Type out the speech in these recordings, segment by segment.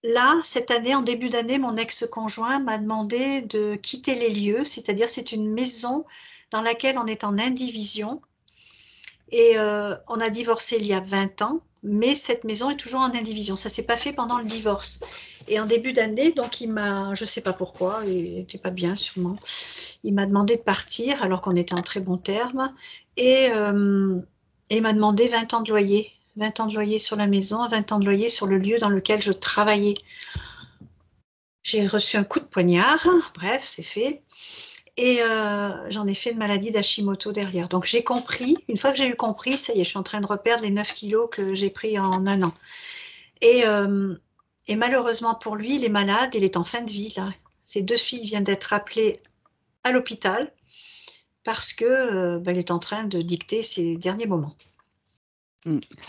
là, cette année, en début d'année, mon ex-conjoint m'a demandé de quitter les lieux, c'est-à-dire c'est une maison dans laquelle on est en indivision et on a divorcé il y a 20 ans, mais cette maison est toujours en indivision. Ça s'est pas fait pendant le divorce. Et en début d'année, donc je sais pas pourquoi, il n'était pas bien sûrement, il m'a demandé de partir alors qu'on était en très bons termes et il m'a demandé 20 ans de loyer. 20 ans de loyer sur la maison, 20 ans de loyer sur le lieu dans lequel je travaillais. J'ai reçu un coup de poignard, bref, c'est fait. Et j'en ai fait une maladie d'Hashimoto derrière. Donc j'ai compris, une fois que j'ai eu compris, ça y est, je suis en train de reperdre les 9 kilos que j'ai pris en un an. Et, euh, et malheureusement pour lui, il est malade, il est en fin de vie là. Ses 2 filles viennent d'être appelées à l'hôpital parce que il est en train de dicter ses derniers moments.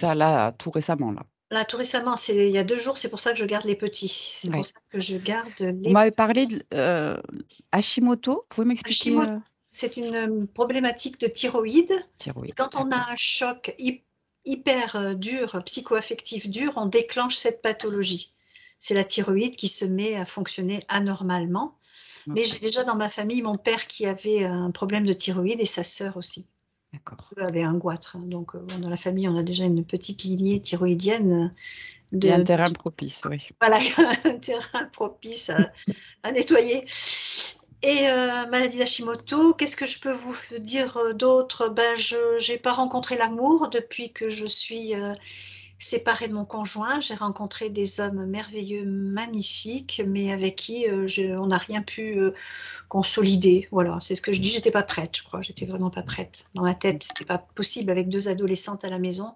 Ça, là, tout récemment, là. Là, tout récemment, il y a 2 jours, c'est pour ça que je garde les petits. C'est pour Ouais. ça que je garde Vous les m'avez parlé de petits. Hashimoto. Vous pouvez m'expliquer Hashimoto, c'est une problématique de thyroïde. Et thyroïde, quand on d'accord. a un choc hyper dur, psychoaffectif dur, on déclenche cette pathologie. C'est la thyroïde qui se met à fonctionner anormalement. Mais Ok, j'ai déjà dans ma famille mon père qui avait un problème de thyroïde et sa sœur aussi. d'accord. Eux avaient un goitre. Donc, dans la famille, on a déjà une petite lignée thyroïdienne Il y a un de terrain propice, oui. voilà, un terrain propice à nettoyer. Et maladie d'Hashimoto, qu'est-ce que je peux vous dire d'autre? Je n'ai pas rencontré l'amour depuis que je suis séparée de mon conjoint. J'ai rencontré des hommes merveilleux, magnifiques, mais avec qui on n'a rien pu consolider. Voilà, c'est ce que je dis. J'étais pas prête, je crois. J'étais vraiment pas prête. Dans ma tête, c'était pas possible avec 2 adolescentes à la maison.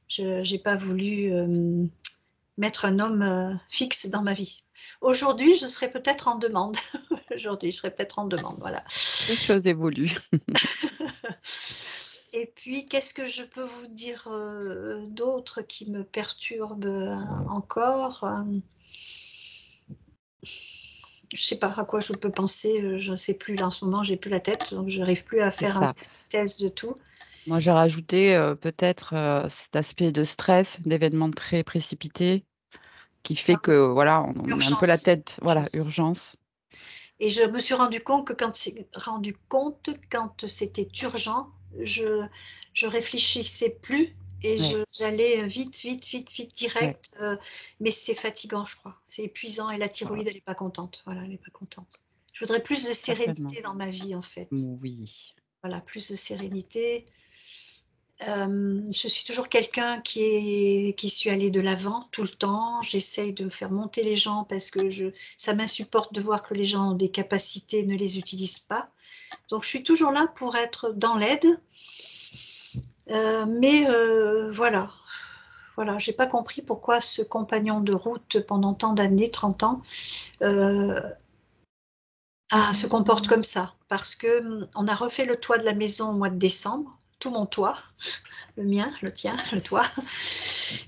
Je n'ai pas voulu mettre un homme fixe dans ma vie. Aujourd'hui, je serais peut-être en demande. Aujourd'hui, je serais peut-être en demande, voilà. Les choses évoluent. Et puis, qu'est-ce que je peux vous dire d'autre qui me perturbe encore je ne sais pas à quoi je peux penser, je ne sais plus là en ce moment, j'ai plus la tête, donc je n'arrive plus à C'est faire une ça. synthèse de tout. Moi, j'ai rajouté peut-être cet aspect de stress, d'événements très précipités, qui fait Ah oui, que, voilà, on a un peu la urgence, tête, voilà, urgence. urgence. Et je me suis rendu compte que quand c'était urgent, je réfléchissais plus et Ouais, j'allais vite, vite, vite, vite, ouais. direct. Mais c'est fatigant, je crois. C'est épuisant et la Voilà, thyroïde, elle n'est pas contente. Voilà, elle n'est pas contente. Je voudrais plus de certainement. sérénité dans ma vie, en fait. Oui. Voilà, plus de sérénité. Je suis toujours quelqu'un qui suis allé de l'avant tout le temps. J'essaye de faire monter les gens parce que ça m'insupporte de voir que les gens ont des capacités, ne les utilisent pas. Donc je suis toujours là pour être dans l'aide. Mais voilà, voilà, j'ai pas compris pourquoi ce compagnon de route pendant tant d'années, 30 ans, euh, se comporte comme ça. Parce que on a refait le toit de la maison au mois de décembre, tout mon toit, le mien, le tien, le toit.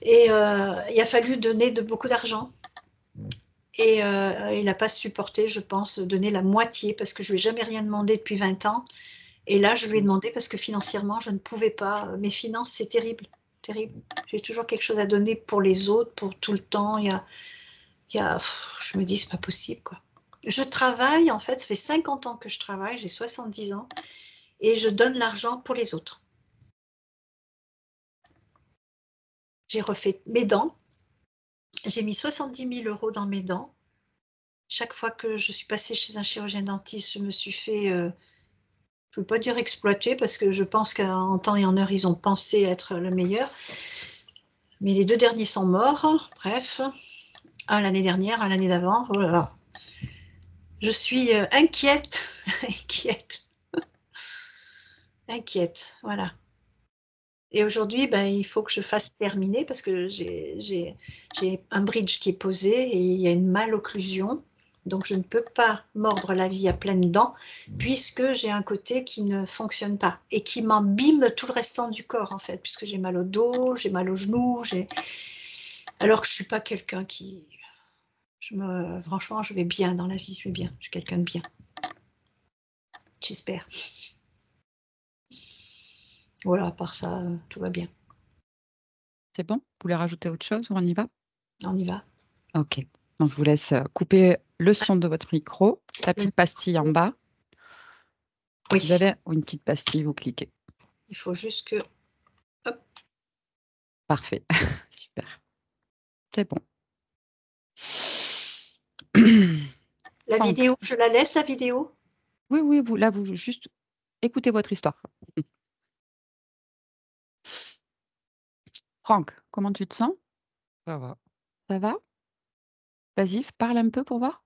Et il a fallu donner beaucoup d'argent. Et il n'a pas supporté, je pense, donner la moitié parce que je lui ai jamais rien demandé depuis 20 ans. Et là, je lui ai Mm. demandé parce que financièrement, je ne pouvais pas. Mes finances, c'est terrible, terrible. J'ai toujours quelque chose à donner pour les autres, pour tout le temps. Je me dis, c'est pas possible, quoi. Je travaille, en fait, ça fait 50 ans que je travaille, j'ai 70 ans, et je donne l'argent pour les autres. J'ai refait mes dents, j'ai mis 70 000 € dans mes dents. Chaque fois que je suis passée chez un chirurgien dentiste, je me suis fait, je ne veux pas dire exploiter, parce que je pense qu'en temps et en heure, ils ont pensé être le meilleur. Mais les 2 derniers sont morts, bref. Un l'année dernière, un l'année d'avant. Voilà. Je suis inquiète, inquiète, inquiète, voilà. Et aujourd'hui, ben, il faut que je fasse terminer parce que j'ai un bridge qui est posé et il y a une malocclusion. Donc, je ne peux pas mordre la vie à pleines dents puisque j'ai un côté qui ne fonctionne pas et qui m'embime tout le restant du corps, en fait, puisque j'ai mal au dos, j'ai mal aux genoux, alors que je ne suis pas quelqu'un qui... Franchement, je vais bien dans la vie, je vais bien, je suis quelqu'un de bien, j'espère. Voilà, à part ça, tout va bien. C'est bon? Vous voulez rajouter autre chose ou on y va? On y va. Ok. Donc, je vous laisse couper le son de votre micro, la Le petite pastille en bas. Vous Oui, avez une petite pastille, vous cliquez. il faut juste que... Hop. Parfait. Super. C'est bon. La Donc, vidéo, je la laisse, la vidéo? oui, oui, vous, là, vous juste écoutez votre histoire. Franck, comment tu te sens? Ça va. Ça va? Vas-y, parle un peu pour voir.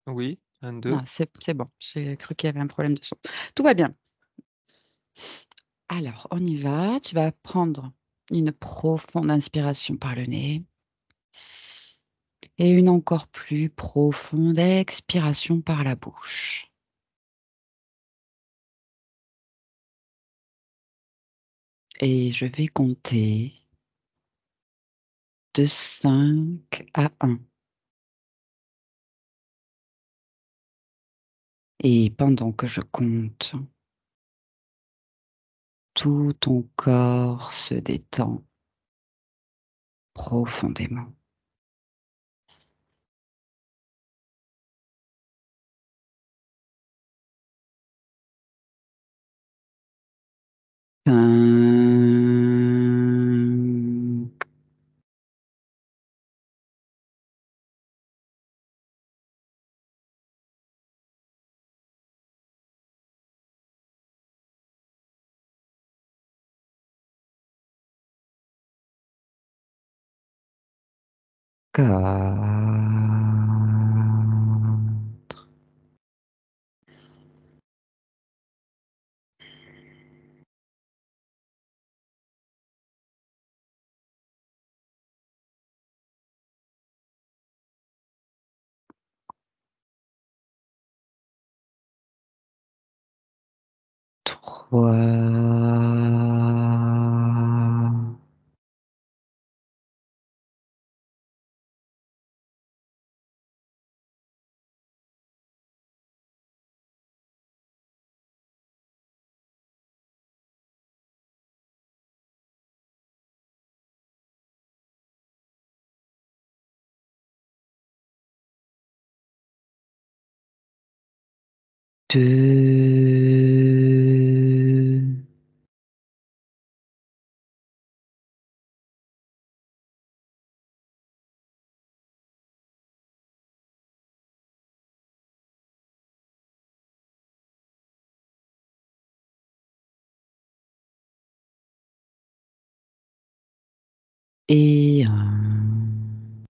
Oui, un, deux. Ah, c'est bon. J'ai cru qu'il y avait un problème de son. Tout va bien. Alors, on y va. Tu vas prendre une profonde inspiration par le nez et une encore plus profonde expiration par la bouche. Et je vais compter de 5 à 1. Et pendant que je compte, tout ton corps se détend profondément. 5, 4, 3, 2, et 1.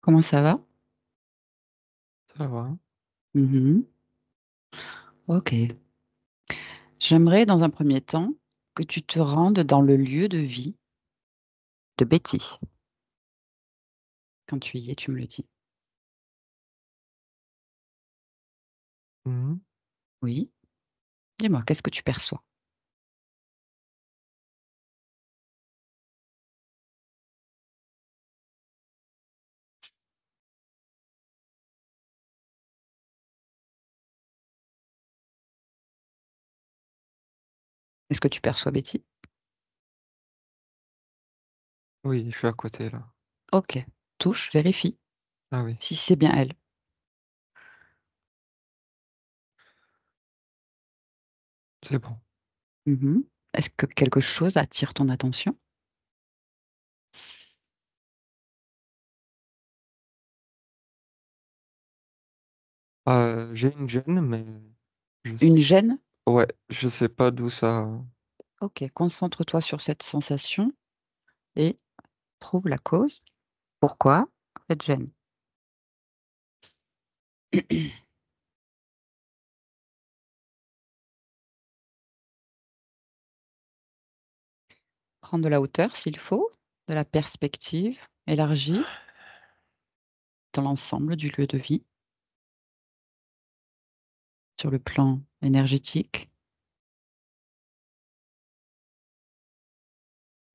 Comment ça va? Ça va. Mhm. Ok. J'aimerais dans un premier temps que tu te rendes dans le lieu de vie de Betty. Quand tu y es, tu me le dis. Mhm. Oui. Dis-moi, qu'est-ce que tu perçois? Est-ce que tu perçois Betty? Oui, je suis à côté là. Ok. Touche, vérifie Ah oui, si c'est bien elle. c'est bon. Mhm. Est-ce que quelque chose attire ton attention? J'ai une gêne, mais je Une sais... gêne? Ouais, je sais pas d'où ça. Ok. Concentre-toi sur cette sensation et trouve la cause. Pourquoi cette gêne? Prends de la hauteur s'il faut, de la perspective élargie dans l'ensemble du lieu de vie, sur le plan énergétique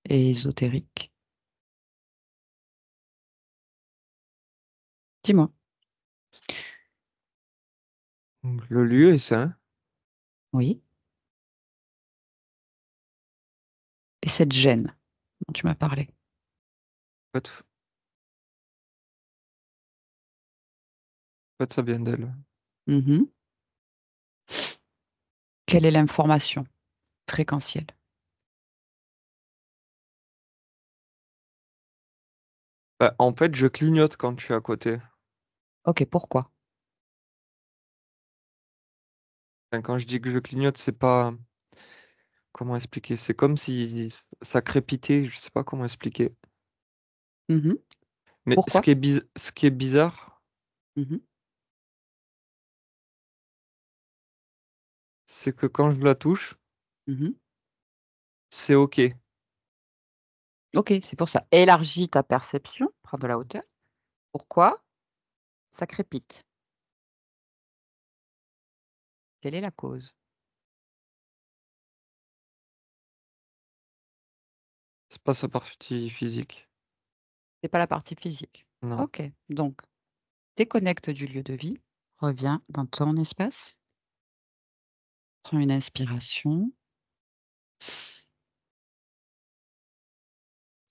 et ésotérique. Dis-moi. Le lieu est sain. Oui. Et cette gêne dont tu m'as parlé. En fait, ça vient d'elle. Mhm. Quelle est l'information fréquentielle? Bah, en fait, je clignote quand tu es à côté. Ok, pourquoi? Enfin, quand je dis que je clignote, c'est pas... Comment expliquer? C'est comme si ça crépitait, je sais pas comment expliquer. Mhm. Mais Pourquoi? ce qui est bizarre, Mhm. c'est que quand je la touche, Mhm. c'est OK. Ok, c'est pour ça. Élargis ta perception, prends de la hauteur. Pourquoi? Ça crépite. Quelle est la cause? C'est pas sa partie physique. C'est pas la partie physique. Non. Ok, donc déconnecte du lieu de vie, reviens dans ton espace, prends une inspiration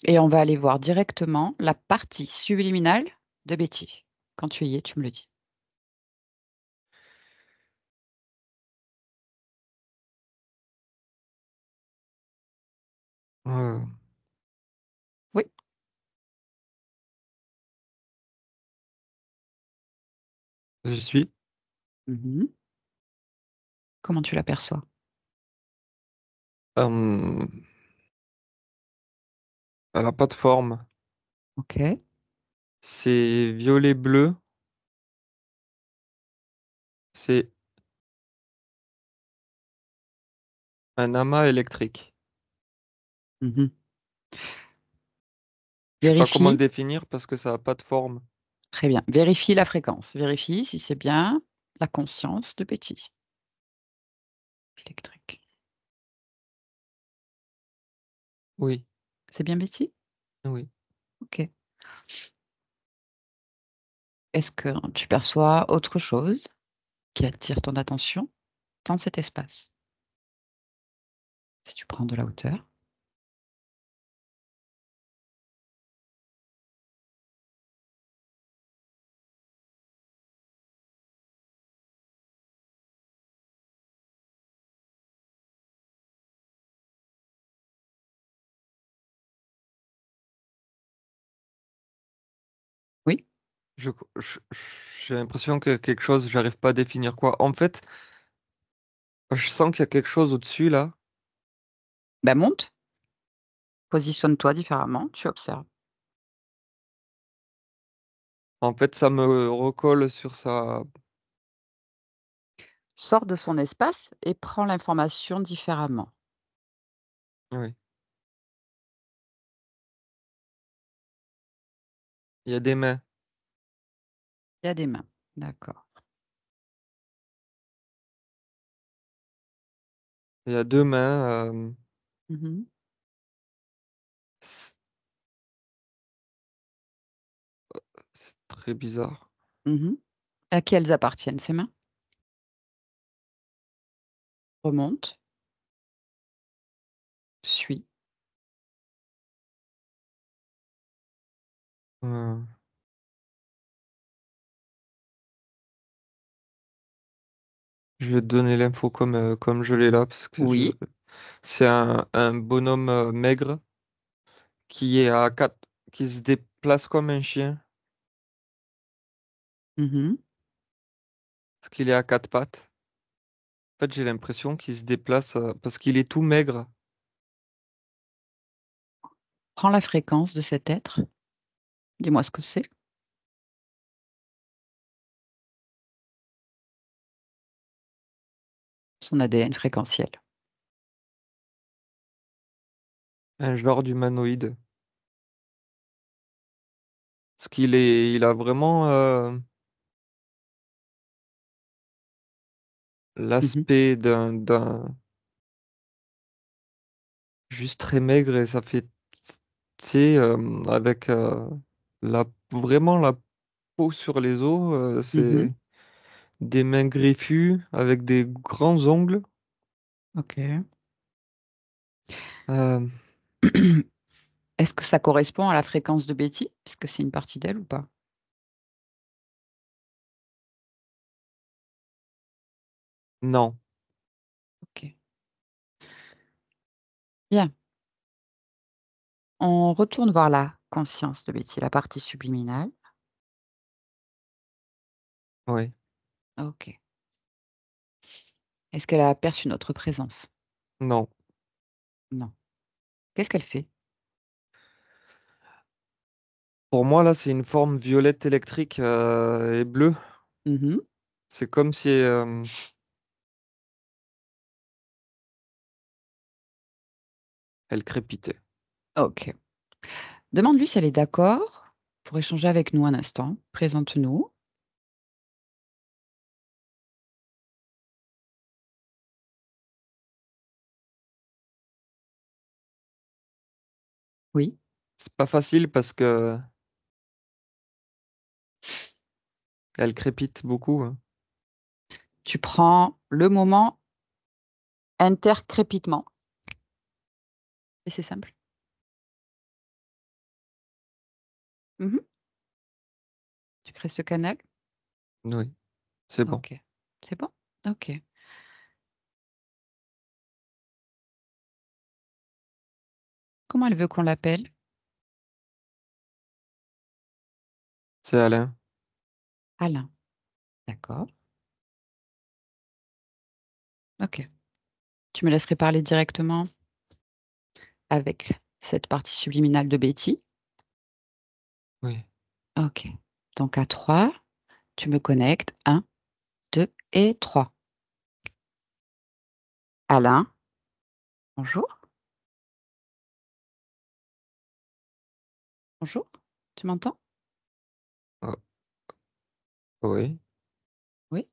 et on va aller voir directement la partie subliminale de Betty. Quand tu y es, tu me le dis. Euh, Oui. J'y suis. Mhm. Comment tu l'aperçois? Euh, Elle a pas de forme. Ok. C'est violet-bleu. C'est un amas électrique. Mhm. Je sais pas comment le Vérifie. définir parce que ça a pas de forme. Très bien. Vérifie la fréquence. Vérifie si c'est bien la conscience de Betty. Électrique. Oui, C'est bien Betty? oui. Ok. Est-ce que tu perçois autre chose qui attire ton attention dans cet espace? Si tu prends de la hauteur. Oui. Je, je- j'ai l'impression que quelque chose, j'arrive pas à définir quoi. En fait, je sens qu'il y a quelque chose au-dessus là. Ben monte. Positionne-toi différemment. Tu observes. En fait, ça me recolle sur sa. Sors de son espace et prends l'information différemment. Oui. Il y a des mains. Il y a des mains. D'accord. Il y a deux mains. Mhm. C'est c'est très bizarre. Mhm. À qui elles appartiennent, ces mains? Remonte. Suis. Euh, je vais te donner l'info comme je l'ai là parce que Oui. c'est un bonhomme maigre qui est à quatre, qui se déplace comme un chien Mhm. parce qu'il est à quatre pattes. En fait, j'ai l'impression qu'il se déplace parce qu'il est tout maigre. Prends la fréquence de cet être. Dis-moi ce que c'est. Son ADN fréquentiel. Un genre d'humanoïde. Parce il a vraiment Mhm. l'aspect d'un juste très maigre et ça fait, tu sais, avec la, vraiment la peau sur les os, Mhm. c'est des mains griffues avec des grands ongles. Ok. Euh, Est-ce que ça correspond à la fréquence de Betty? Puisque c'est une partie d'elle ou pas? Non. Ok. Bien. On retourne voir la conscience de Betty, la partie subliminale. Oui. Ok. Est-ce qu'elle a aperçu notre présence? Non. Non. Qu'est-ce qu'elle fait? Pour moi, là, c'est une forme violette électrique et bleue. Mhm. C'est comme si elle crépitait. Ok. Demande-lui si elle est d'accord pour échanger avec nous un instant. Présente-nous. Oui. C'est pas facile parce que elle crépite beaucoup, hein. Tu prends le moment intercrépitement. Et c'est simple. Mhm. Tu crées ce canal. Oui, c'est bon. Ok. C'est bon? Ok. Comment elle veut qu'on l'appelle? C'est Alain. Alain. D'accord. Ok. Tu me laisserais parler directement avec cette partie subliminale de Betty. Oui. Ok. Donc à 3, tu me connectes. 1, 2 et 3. Alain, bonjour. Bonjour. Tu m'entends? Ah, oui. Oui.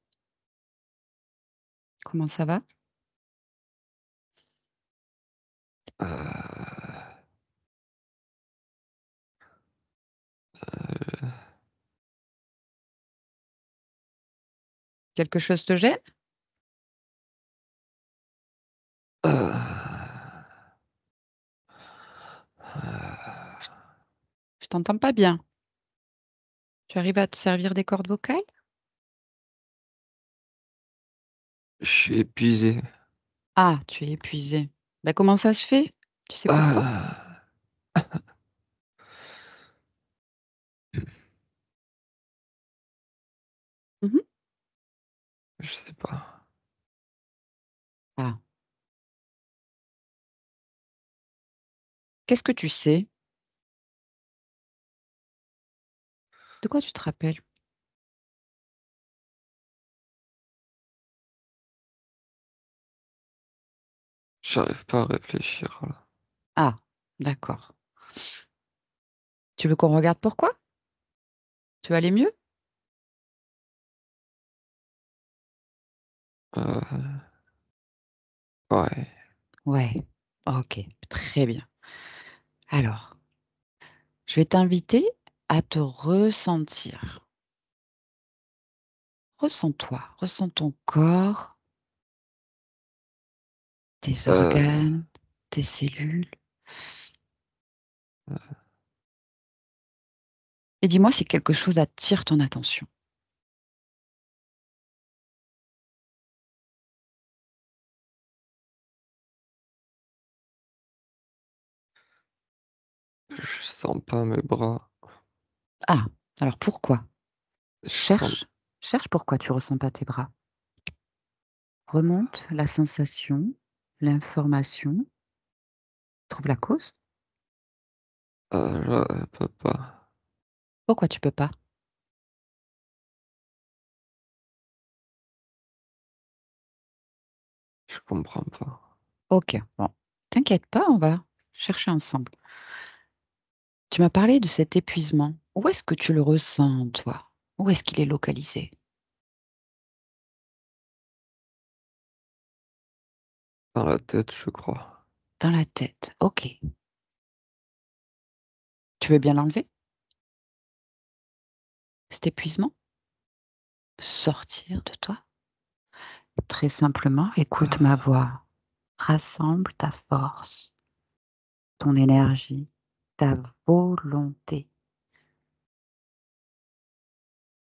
Comment ça va? Euh, euh, Quelque chose te gêne? euh, Je t'entends pas bien. Tu arrives à te servir des cordes vocales? je suis épuisé. Ah, tu es épuisé. Ben, comment ça se fait? Tu sais pourquoi? Euh, Mhm. je sais pas. Ah. Qu'est-ce que tu sais? De quoi tu te rappelles? J'arrive pas à réfléchir là. Ah, d'accord. Tu veux qu'on regarde pourquoi? Tu vas aller mieux? Euh, ouais. Ouais. Ok, très bien. Alors, je vais t'inviter à te ressentir. Ressens-toi, ressens ton corps, tes Euh, organes, tes cellules. Et dis-moi si quelque chose attire ton attention. je sens pas mes bras. Ah, alors pourquoi? Je sens. Cherche, cherche pourquoi tu ressens pas tes bras. Remonte la sensation, l'information, trouve la cause. Je peux pas. Pourquoi tu peux pas? Je comprends pas. Ok, bon, t'inquiète pas, on va chercher ensemble. Tu m'as parlé de cet épuisement. Où est-ce que tu le ressens, toi? Où est-ce qu'il est localisé? Dans la tête, je crois. Dans la tête. Ok. Tu veux bien l'enlever, cet épuisement? Sortir de toi? Très simplement, écoute ma Ah, voix. Rassemble ta force. ton énergie, ta volonté.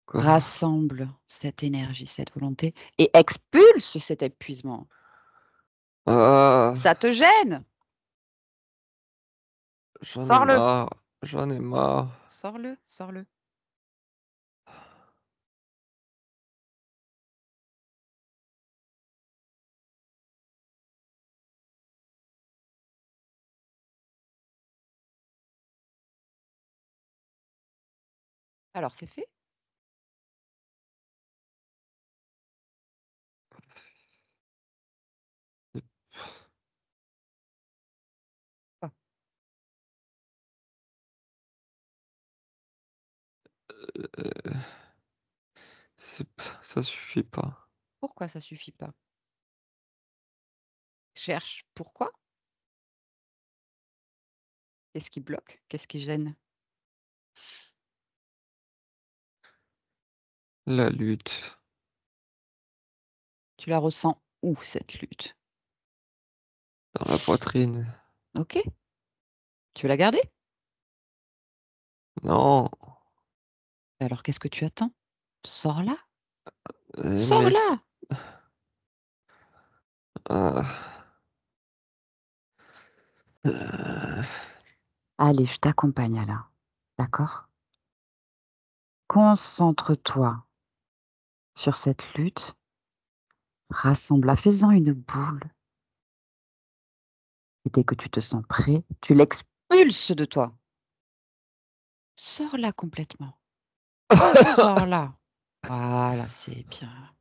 Quoi? Rassemble cette énergie, cette volonté et expulse cet épuisement. Ah, Ça te gêne? j'en ai Sors-le. marre. J'en ai marre. Sors-le, sors-le. Alors, c'est fait? Quoi? Euh, ça suffit pas. Pourquoi ça suffit pas? Cherche pourquoi? Qu'est-ce qui bloque? Qu'est-ce qui gêne? La lutte. Tu la ressens où, cette lutte? Dans la poitrine. Ok. Tu veux la garder? Non. Alors, qu'est-ce que tu attends? Sors-la. Mais... Sors-la. ah. Euh, Allez, je t'accompagne, Alain. D'accord? Concentre-toi sur cette lutte. Rassemble-la. Fais-en une boule. Et dès que tu te sens prêt, tu l'expulses de toi. Sors-la complètement. Sors-la. Voilà, c'est bien.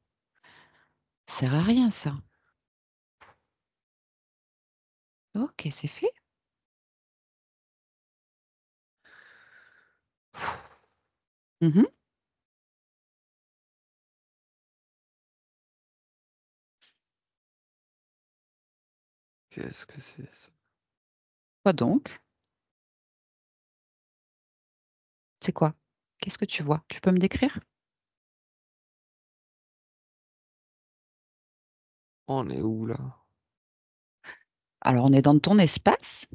Ça sert à rien, ça. Ok, c'est fait. Mhm. Qu'est-ce que c'est ça? Quoi donc? C'est quoi? Qu'est-ce que tu vois? Tu peux me décrire? On est où là? Alors, on est dans ton espace.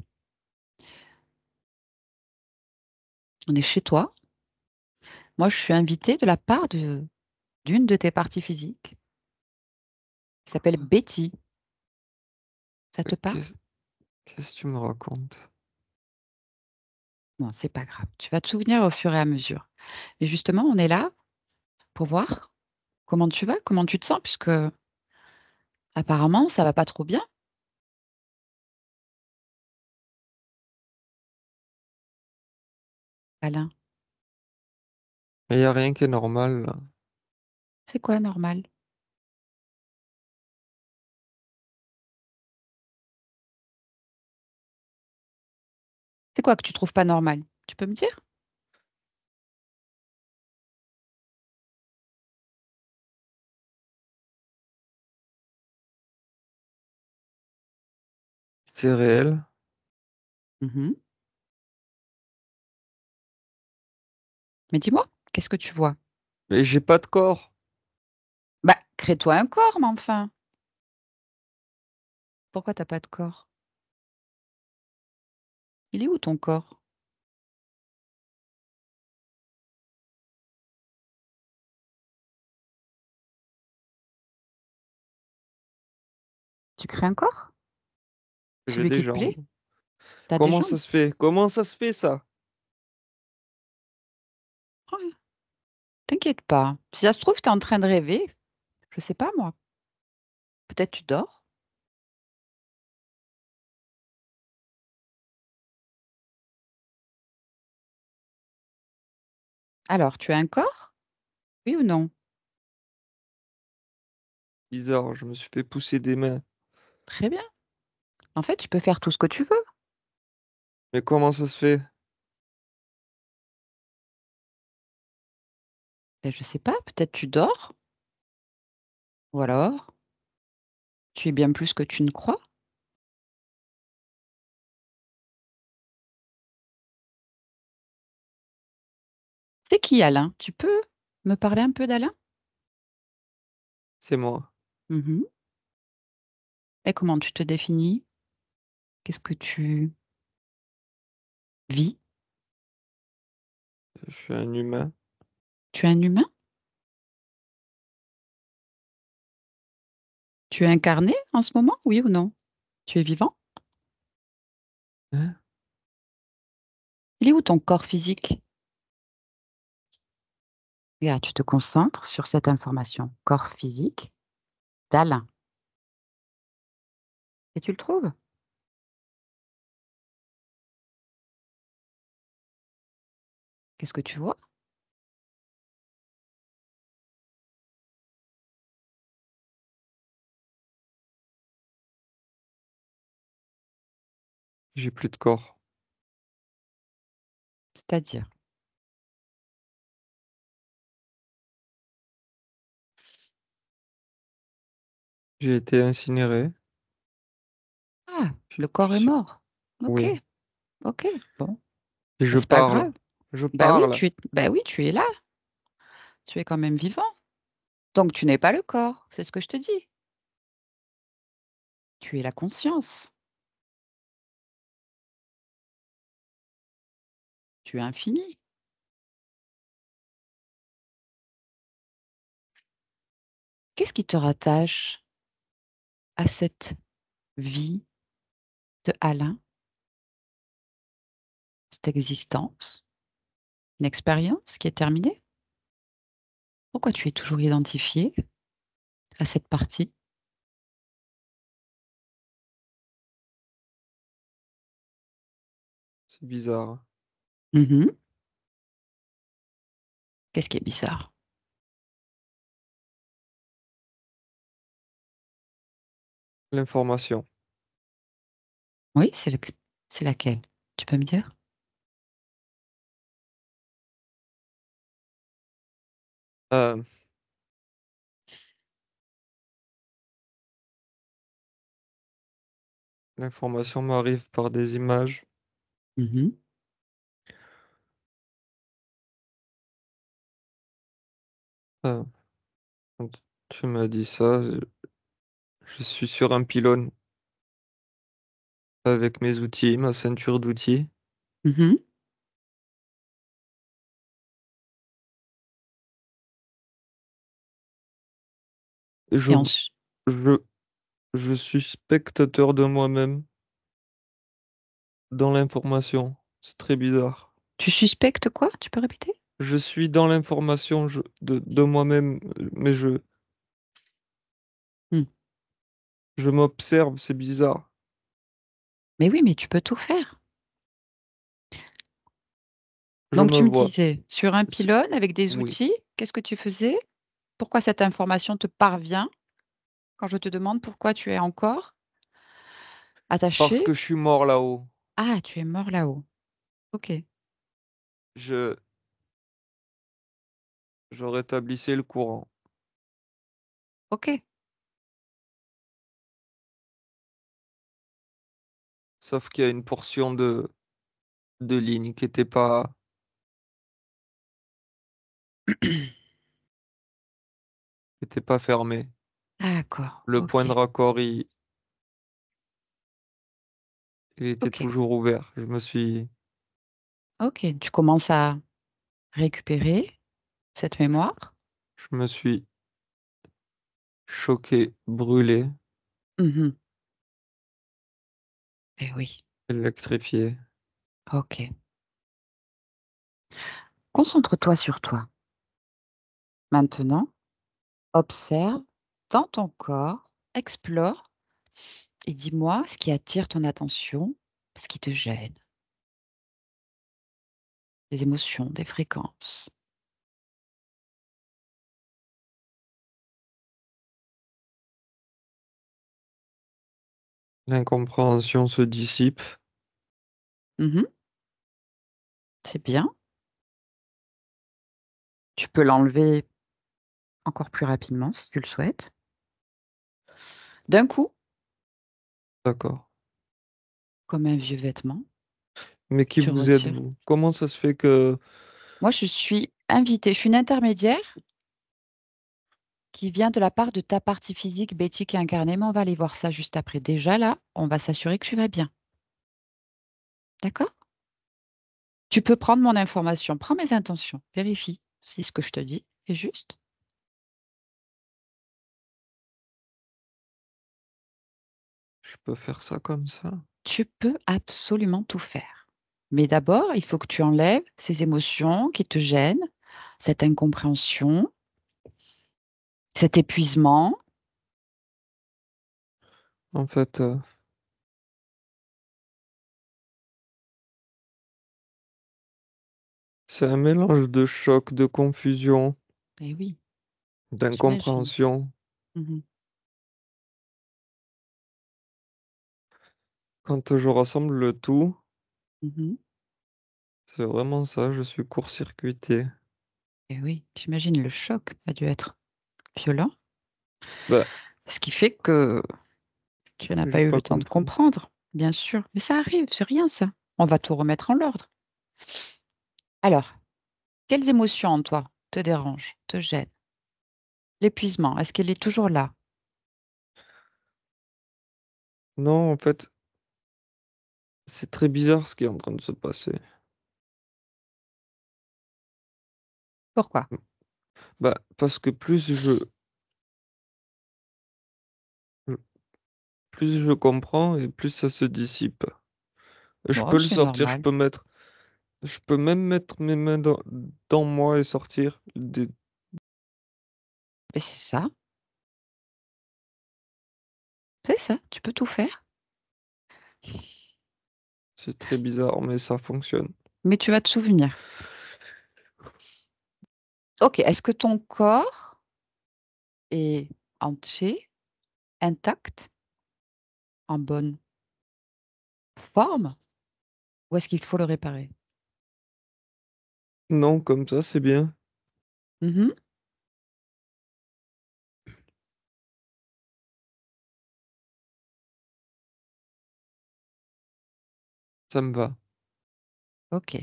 On est chez toi. Moi, je suis invitée de la part d'une de tes parties physiques qui s'appelle Betty. Ça te parle? Qu'est-ce qu'est-ce que tu me racontes? Non, c'est pas grave. Tu vas te souvenir au fur et à mesure. Mais justement, on est là pour voir comment tu vas, comment tu te sens, puisque apparemment, ça va pas trop bien, Alain. Il n'y a rien qui est normal là. C'est quoi normal? C'est quoi que tu trouves pas normal? Tu peux me dire? C'est réel. Mhm. Mais dis-moi, qu'est-ce que tu vois? Mais j'ai pas de corps. Bah, crée-toi un corps, mais enfin. Pourquoi t'as pas de corps? Il est où ton corps? Tu crées un corps? J'ai Celui des qui te jambes. plaît? T'as des Comment jambes? ça se fait? Comment ça se fait ça? Ouais, t'inquiète pas. Si ça se trouve, t'es en train de rêver. Je sais pas, moi. Peut-être tu dors. Alors, tu as un corps? Oui ou non? Bizarre, je me suis fait pousser des mains. Très bien. En fait, tu peux faire tout ce que tu veux. Mais comment ça se fait? Ben, je sais pas, peut-être tu dors. Ou alors, tu es bien plus que tu ne crois. C'est qui, Alain? Tu peux me parler un peu d'Alain? C'est moi. Mhm. Et comment tu te définis? Qu'est-ce que tu... Vie. Je suis un humain. Tu es un humain? Tu es incarné en ce moment, oui ou non? Tu es vivant? Hein? Il est où ton corps physique? Regarde, tu te concentres sur cette information. Corps physique d'Alain. Et tu le trouves? Qu'est-ce que tu vois? J'ai plus de corps. C'est-à-dire? J'ai été incinéré. Ah, le Je corps est suis... mort. Ok, Oui. ok, bon. Et Mais je c'est pas parle. grave. Je Bah oui, parle. tu es là. Tu es quand même vivant. Donc tu n'es pas le corps, c'est ce que je te dis. Tu es la conscience. Tu es infini. Qu'est-ce qui te rattache à cette vie de Alain, cette existence, une expérience qui est terminée? Pourquoi tu es toujours identifié à cette partie? C'est bizarre. Mhm. Qu'est-ce qui est bizarre? L'information. Oui, c'est laquelle? Tu peux me dire? Euh, L'information m'arrive par des images. Mhm. Euh, Quand tu m'as dit ça, je suis sur un pylône avec mes outils, ma ceinture d'outils. Mhm. Et je, Et ensuite, je, je suis spectateur de moi-même dans l'information. C'est très bizarre. tu suspectes quoi? Tu peux répéter? Je suis dans l'information de moi-même, mais Hmm. je m'observe, c'est bizarre. Mais oui, mais tu peux tout faire. Je Donc me tu me vois. disais, sur un C'est- pylône avec des Oui, outils, qu'est-ce que tu faisais? Pourquoi cette information te parvient quand je te demande pourquoi tu es encore parce attaché? que je suis mort là-haut. Ah, tu es mort là-haut. Ok, Je, je rétablissais le courant. ok. Sauf qu'il y a une portion de ligne qui était pas fermée. D'accord, Le point de ok, raccord, il était ok, toujours ouvert. ok. Tu commences à récupérer cette mémoire. Je me suis choqué, brûlé, Mhm. Eh oui, électrifié. ok. Concentre-toi sur toi. Maintenant, observe dans ton corps, explore et dis-moi ce qui attire ton attention, ce qui te gêne, des émotions, des fréquences. L'incompréhension se dissipe. Mhm. C'est bien. Tu peux l'enlever encore plus rapidement si tu le souhaites. D'un coup, D'accord. comme un vieux vêtement, Mais qui tu vous retires. êtes-vous? Comment ça se fait que... Moi, je suis invitée, je suis une intermédiaire qui vient de la part de ta partie physique, Betty, qui est incarnée, mais on va aller voir ça juste après. Déjà, là, on va s'assurer que tu vas bien. D'accord? Tu peux prendre mon information, prends mes intentions, vérifie si ce que je te dis est juste. Je peux faire ça comme ça. Tu peux absolument tout faire. Mais d'abord, il faut que tu enlèves ces émotions qui te gênent, cette incompréhension, cet épuisement. En fait, c'est un mélange de choc, de confusion, Eh oui, j'imagine. d'incompréhension. Mhm, Quand je rassemble le tout, mhm. c'est vraiment ça, je suis court-circuité. Eh oui, j'imagine le choc a dû être violent, Bah, ce qui fait que tu n'as j'ai pas eu pas le temps de compris. comprendre, bien sûr. Mais ça arrive, c'est rien ça. On va tout remettre en l'ordre. Alors, quelles émotions en toi te dérangent, te gênent? L'épuisement, est-ce qu'elle est toujours là? Non, en fait, c'est très bizarre ce qui est en train de se passer. Pourquoi? Bah, parce que plus je comprends et plus ça se dissipe. Je Bon, peux le c'est sortir, normal. je peux même mettre mes mains dans moi et sortir. Mais c'est ça, tu peux tout faire. C'est très bizarre, mais ça fonctionne. Mais tu vas te souvenir. Ok, est-ce que ton corps est entier, intact, en bonne forme, ou est-ce qu'il faut le réparer? Non, comme ça, c'est bien. Mhm. Ça me va. Ok.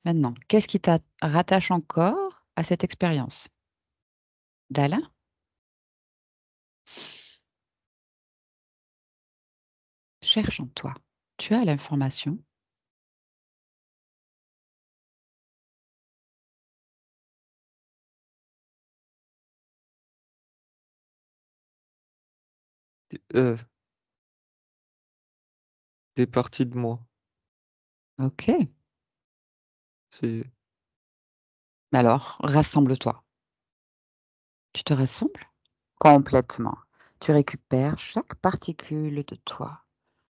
Maintenant, qu'est-ce qui te rattache encore à cette expérience? D'Alain? Cherche en toi. Tu as l'information. Euh, des parties de moi. Ok. C'est Alors, rassemble-toi. Tu te rassembles complètement. Tu récupères chaque particule de toi,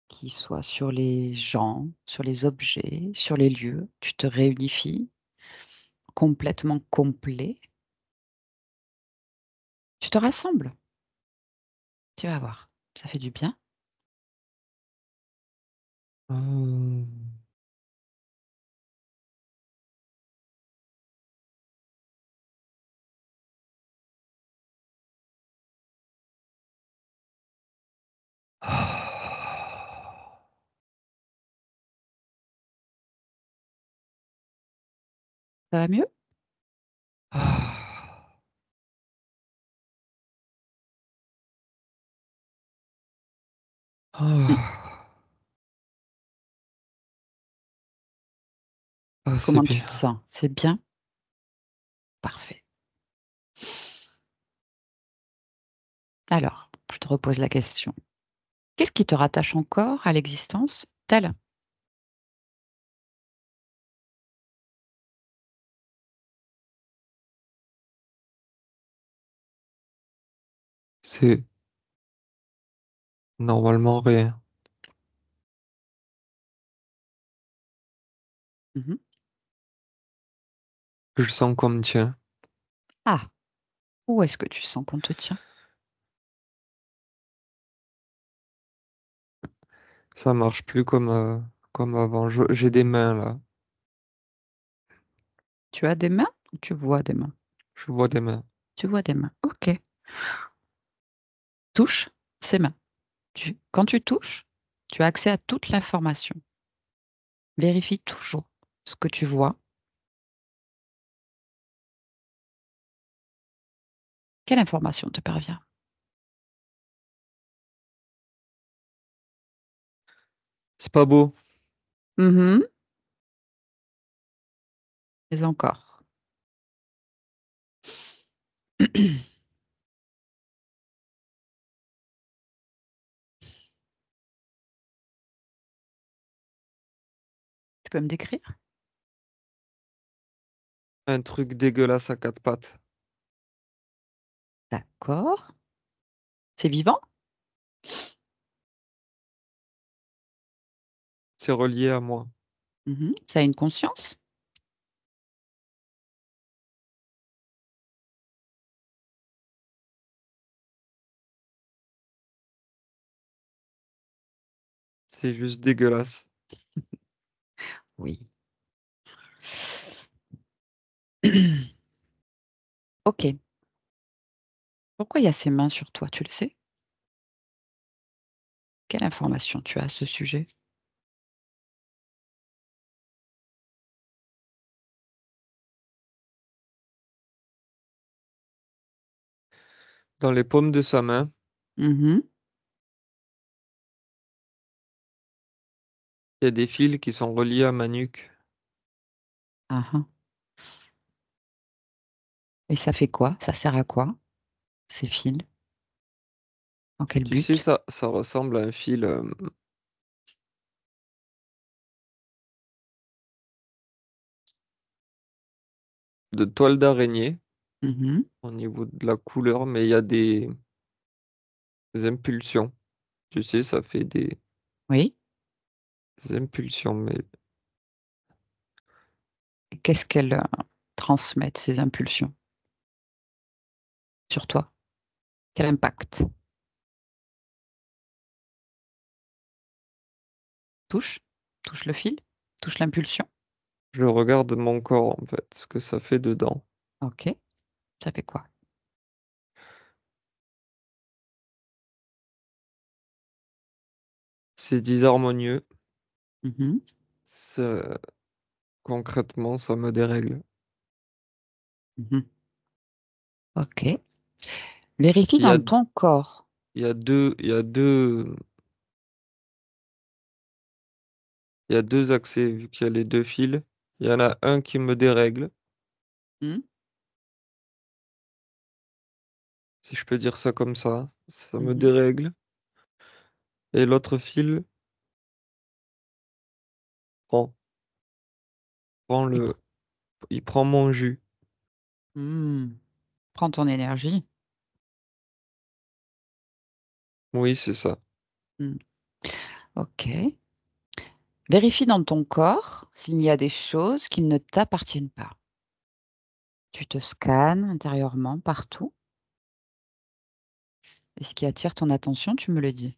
qui soit sur les gens, sur les objets, sur les lieux. Tu te réunifies complètement complet. Tu te rassembles. Tu vas voir. Ça fait du bien. Euh, Ça va mieux? Ah, Hmm. ah, ah, c'est Comment tu bien. te sens? C'est bien? Parfait. Alors, je te repose la question. Qu'est-ce qui te rattache encore à l'existence d'Alain? C'est normalement rien. Mhm. Je sens qu'on me tient. Ah, où est-ce que tu sens qu'on te tient? Ça marche plus comme avant. J'ai des mains là. Tu as des mains ou tu vois des mains? Je vois des mains. Tu vois des mains. Ok. Touche ces mains. Quand tu touches, tu as accès à toute l'information. Vérifie toujours ce que tu vois. Quelle information te parvient? C'est pas beau. Mhm. Mais encore. Tu peux me décrire? Un truc dégueulasse à quatre pattes. D'accord. C'est vivant? C'est relié à moi. Ça a une conscience? C'est juste dégueulasse. Oui. Ok. Pourquoi il y a ces mains sur toi, tu le sais? Quelle information tu as à ce sujet? Dans les paumes de sa main, Mhm. il y a des fils qui sont reliés à ma nuque. Ah, ah. Et ça fait quoi? Ça sert à quoi, ces fils? Dans quel Tu sais, but? ça ressemble à un fil de toile d'araignée Mhm. au niveau de la couleur, mais il y a des impulsions. Tu sais, ça fait des Oui. impulsions, mais Et qu'est-ce qu'elles transmettent, ces impulsions, sur toi? Quel impact? Touche? Touche le fil? Touche l'impulsion? je regarde mon corps, en fait, ce que ça fait dedans. Ok. Ça fait quoi? C'est disharmonieux. Mhm. Ça- concrètement, ça me dérègle. Mhm. Ok. Vérifie Il y a, dans ton corps. il y a deux accès, vu qu'il y a les deux fils. Il y en a un qui me dérègle, Hmm. si je peux dire ça comme ça. Ça me Mhm. dérègle. Et l'autre fil prend, prend Il le, il prend mon jus. Hmm. Prends ton énergie. Oui, c'est ça. Hmm. Ok. Vérifie dans ton corps s'il y a des choses qui ne t'appartiennent pas. Tu te scannes intérieurement partout. Et ce qui attire ton attention, tu me le dis.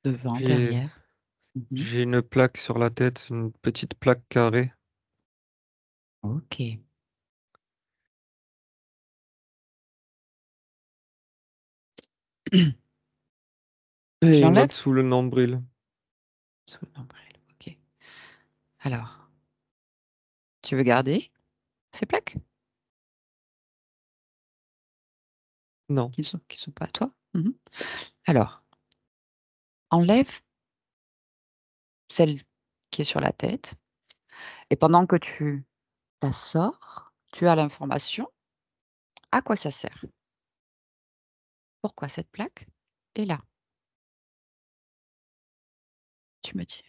Devant, J'ai, derrière. Mhm. j'ai une plaque sur la tête, une petite plaque carrée. Ok. Et Tu une l'enlèves? autre sous le nombril. Sous le nombril. Ok. Alors, tu veux garder ces plaques Non. qui sont pas à toi? Mhm. Alors, enlève celle qui est sur la tête. Et pendant que tu la sors, tu as l'information. À quoi ça sert? Pourquoi cette plaque est là? Tu me dis.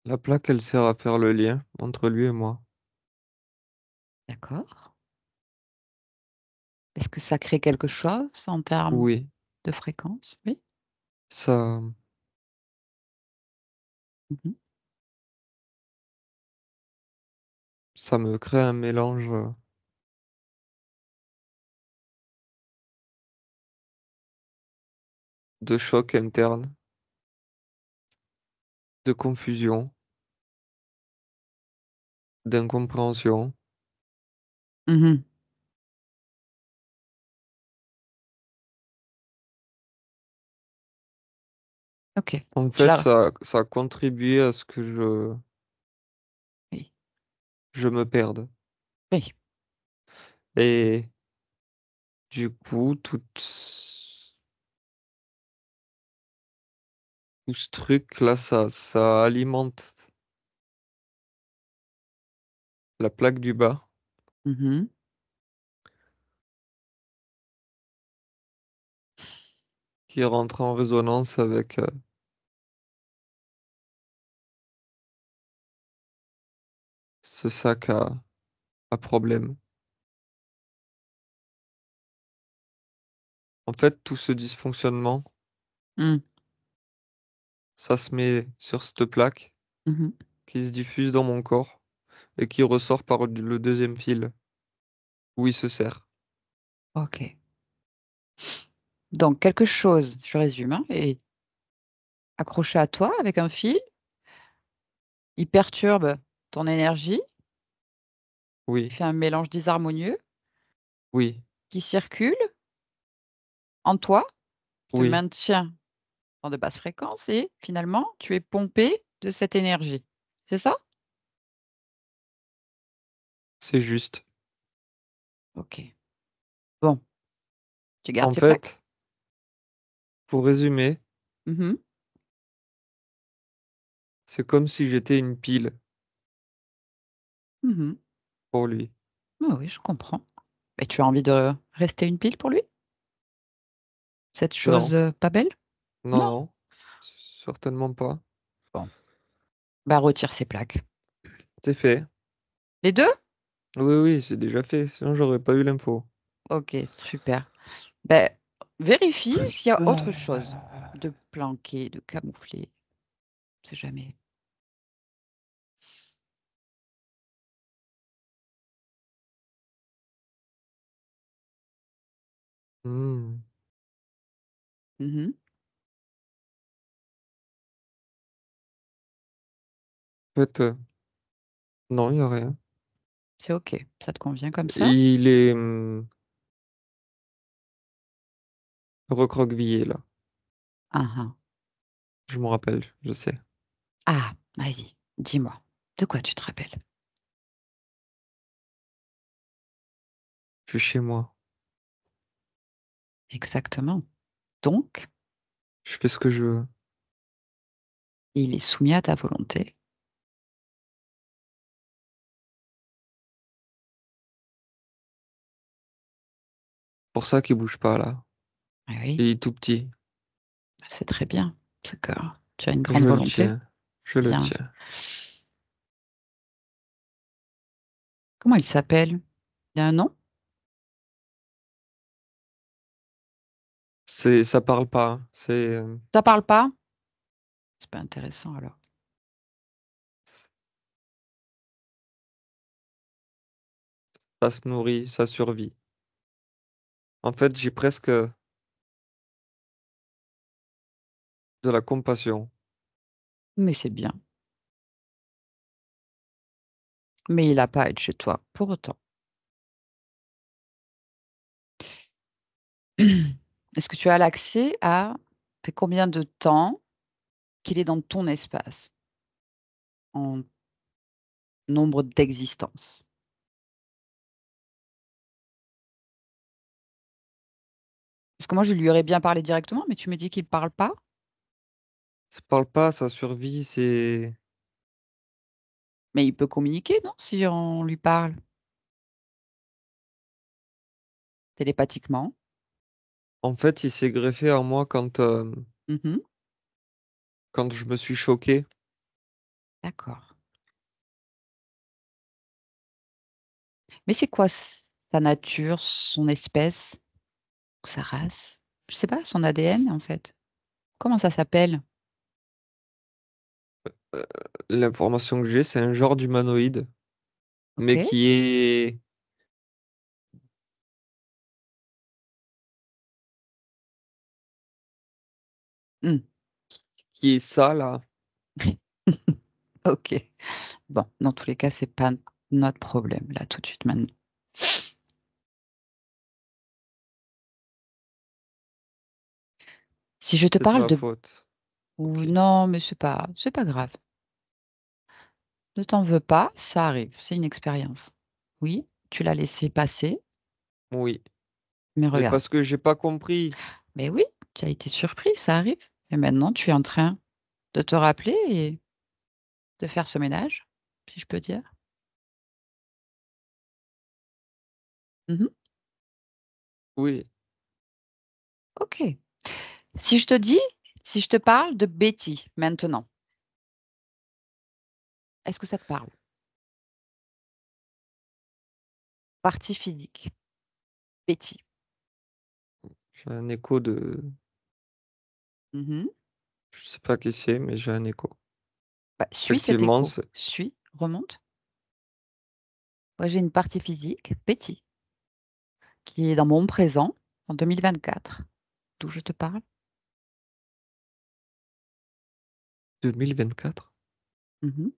La plaque, elle sert à faire le lien entre lui et moi. D'accord. Est-ce que ça crée quelque chose en termes Oui, de fréquence? Oui. ça, Mhm. ça me crée un mélange de choc interne, de confusion, d'incompréhension. Mhm. Ok. En Tu fait, l'as. ça a contribué à ce que Oui. je me perde. Oui. Et Du coup, tout ce truc-là, ça alimente la plaque du bas Mhm. qui rentre en résonance avec ce sac à problème. En fait, tout ce dysfonctionnement, Mm. ça se met sur cette plaque Mhm. qui se diffuse dans mon corps et qui ressort par le deuxième fil où il se serre. Ok. Donc, quelque chose, je résume, hein, est accroché à toi avec un fil, il perturbe ton énergie, il Oui, fait un mélange disharmonieux oui, qui circule en toi, qui te oui, maintient dans de basses fréquences et finalement, tu es pompé de cette énergie. C'est ça? c'est juste. Ok. Bon, tu gardes En ces plaques? fait, pour résumer, Mhm. c'est comme si j'étais une pile Mhm. pour lui. Oui, oui, je comprends. Et tu as envie de rester une pile pour lui? Cette chose Non, pas belle? non, Non? non, certainement pas. Bon, bah retire ces plaques. C'est fait. Les deux? Oui, oui, c'est déjà fait, sinon j'aurais pas eu l'info. Ok, super. Ben, vérifie s'il y a autre chose de planqué, de camouflé. On sait jamais. Hmm. Mhm. En fait, non, il n'y a rien. C'est ok. Ça te convient comme ça? Il est recroquevillé là. Ah, ah. Je me rappelle, je sais. Ah, vas-y, dis-moi. De quoi tu te rappelles? Je suis chez moi. Exactement. Donc, Je fais ce que je veux. il est soumis à ta volonté. Pour ça qu'il bouge pas là. Ah oui, Il est tout petit. c'est très bien. C'est que tu as une grande Je le volonté. tiens. Je le Bien. tiens. Comment il s'appelle? Il a un nom? Ça parle pas, hein. Ça parle pas? C'est pas intéressant alors. Ça se nourrit, ça survit. En fait, j'ai presque de la compassion. Mais c'est bien. Mais il n'a pas à être chez toi pour autant. Est-ce que tu as l'accès à fait combien de temps qu'il est dans ton espace en nombre d'existences? Parce que moi, je lui aurais bien parlé directement, mais tu me dis qu'il ne parle pas. Ça parle pas, ça survit, c'est... Mais il peut communiquer, non, si on lui parle télépathiquement. En fait, il s'est greffé en moi Mhm. quand je me suis choqué. D'accord. Mais c'est quoi sa nature, son espèce, sa race? Je sais pas, son ADN en fait. Comment ça s'appelle? Euh, L'information que j'ai, c'est un genre d'humanoïde, Ok. mais Hmm. qui est ça là. Ok. Bon, dans tous les cas, c'est pas notre problème là tout de suite maintenant. Si je te C'est de parle ma de faute. ou Ok. non, mais c'est pas grave. Ne t'en veux pas, ça arrive, c'est une expérience. Oui, tu l'as laissé passer, Oui. Mais Mais regarde. parce que j'ai pas compris. Mais oui, tu as été surpris, ça arrive. Et maintenant, tu es en train de te rappeler et de faire ce ménage, si je peux dire. Mhm. Oui. Ok. Si je te dis, si je te parle de Betty maintenant, est-ce que ça te parle? Partie physique. Betty. J'ai un écho de. Mhm. Je sais pas qui c'est, mais j'ai un écho. Bah, suis cet Effectivement, écho. c'est Suis, remonte. Moi, j'ai une partie physique, Betty, qui est dans mon présent en 2024. D'où je te parle. 2024. Mhm.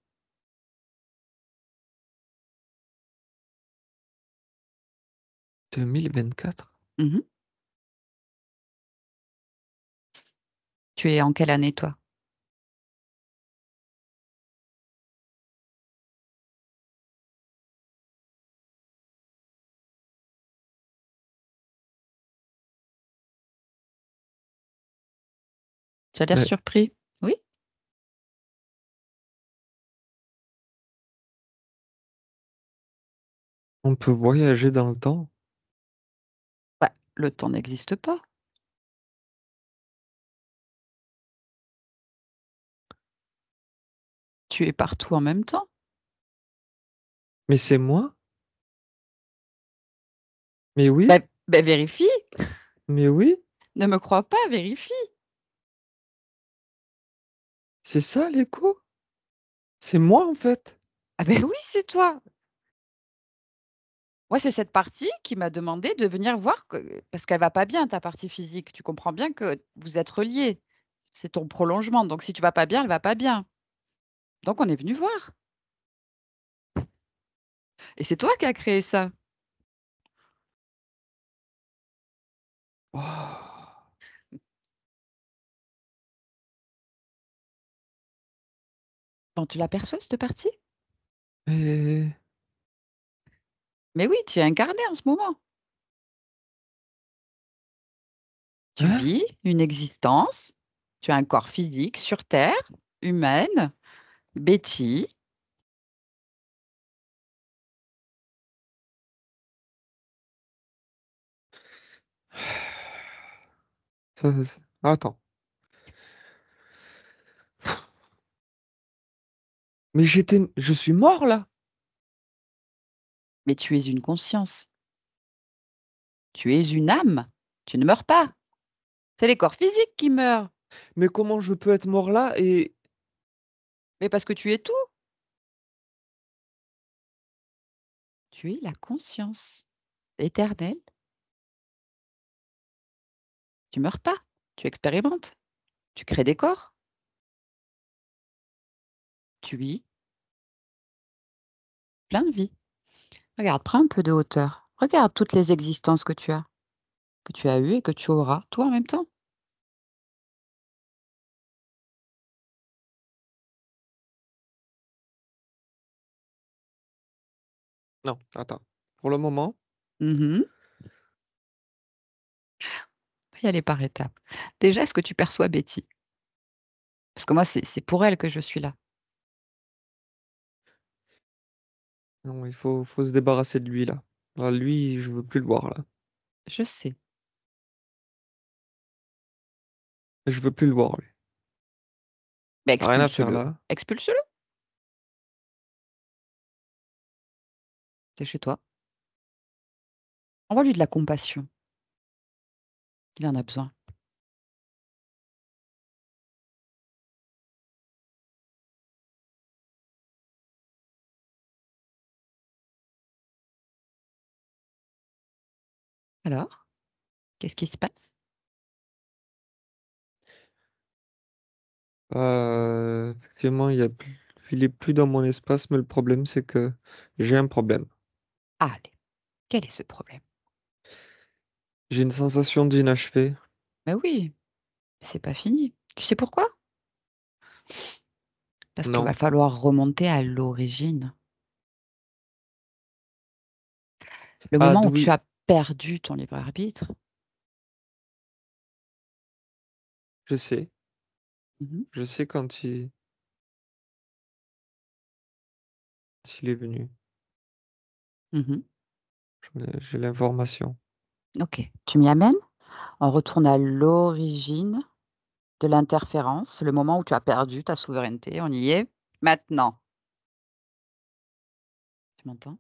2024. Mhm. Tu es en quelle année, toi? Tu as l'air Mais surpris? Oui? on peut voyager dans le temps. Bah, le temps n'existe pas. Tu es partout en même temps. Mais c'est moi? Mais oui, Bah, vérifie. mais oui, Ne me crois pas, vérifie. c'est ça l'écho. C'est moi en fait. Ah ben oui, c'est toi. Moi, c'est cette partie qui m'a demandé de venir voir parce qu'elle va pas bien, ta partie physique. Tu comprends bien que vous êtes reliés. C'est ton prolongement. Donc, si tu vas pas bien, elle va pas bien. Donc, on est venu voir. Et c'est toi qui as créé ça. Waouh. Bon, tu l'aperçois, cette partie? Mais Mais oui, tu es incarné en ce moment. Tu hein? vis une existence. Tu as un corps physique sur Terre, humaine, Betty. Attends. Mais je suis mort là. Mais tu es une conscience. Tu es une âme. Tu ne meurs pas. C'est les corps physiques qui meurent. Mais comment je peux être mort là et Mais parce que tu es tout. Tu es la conscience éternelle. Tu meurs pas. Tu expérimentes. Tu crées des corps. Tu vis plein de vie. Regarde, prends un peu de hauteur. Regarde toutes les existences que tu as eues et que tu auras, toi en même temps. non, attends. Pour le moment, Mhm. On va y aller par étapes. Déjà, est-ce que tu perçois Betty? Parce que moi, c'est pour elle que je suis là. non, faut se débarrasser de lui là. Ah, lui, je veux plus le voir là. Je sais. Je veux plus le voir lui. Mais Y a rien à faire expulse-le. là. Expulse-le. C'est chez toi. Envoie-lui de la compassion. Il en a besoin. Alors, qu'est-ce qui se passe? Effectivement, il est plus dans mon espace, mais le problème c'est que j'ai un problème. Allez, quel est ce problème? J'ai une sensation d'inachevé. Ben oui, c'est pas fini. Tu sais pourquoi? Parce qu'il va Non. falloir remonter à l'origine. Le Ah, moment où tu as perdu ton libre arbitre. Je sais. Mhm, Je sais quand il est venu. mhm. J'ai l'information. Ok, tu m'y amènes? On retourne à l'origine de l'interférence, le moment où tu as perdu ta souveraineté. On y est maintenant. Tu m'entends?